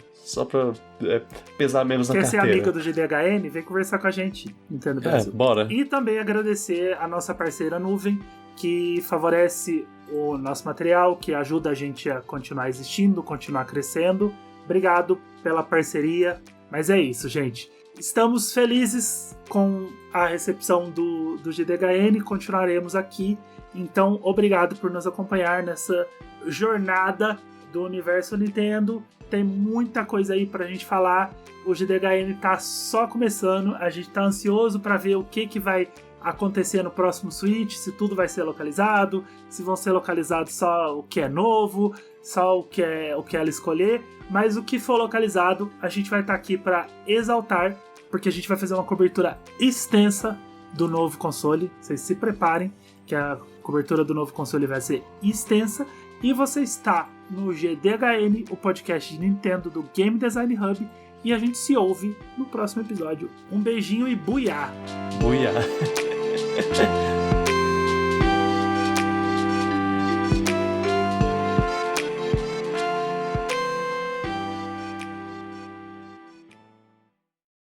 Speaker 3: pesar menos na carteira.
Speaker 2: Quer ser amiga do GDHN? Vem conversar com a gente, Nintendo Brasil.
Speaker 3: Bora.
Speaker 2: E também agradecer a nossa parceira Nuvem, que favorece o nosso material, que ajuda a gente a continuar existindo, continuar crescendo. Obrigado pela parceria. Mas é isso, gente. Estamos felizes com a recepção do GDHN, continuaremos aqui. Então, obrigado por nos acompanhar nessa jornada do universo Nintendo. Tem muita coisa aí pra gente falar. O GDHN tá só começando. A gente tá ansioso pra ver o que vai acontecer no próximo Switch, se tudo vai ser localizado, se vão ser localizados só o que é novo, só o que ela escolher. Mas o que for localizado, a gente vai estar aqui pra exaltar, porque a gente vai fazer uma cobertura extensa do novo console. Vocês se preparem, que a cobertura do novo console vai ser extensa. E você está no GDHN, o podcast de Nintendo do Game Design Hub. E a gente se ouve no próximo episódio. Um beijinho e buiá!
Speaker 3: Buiá!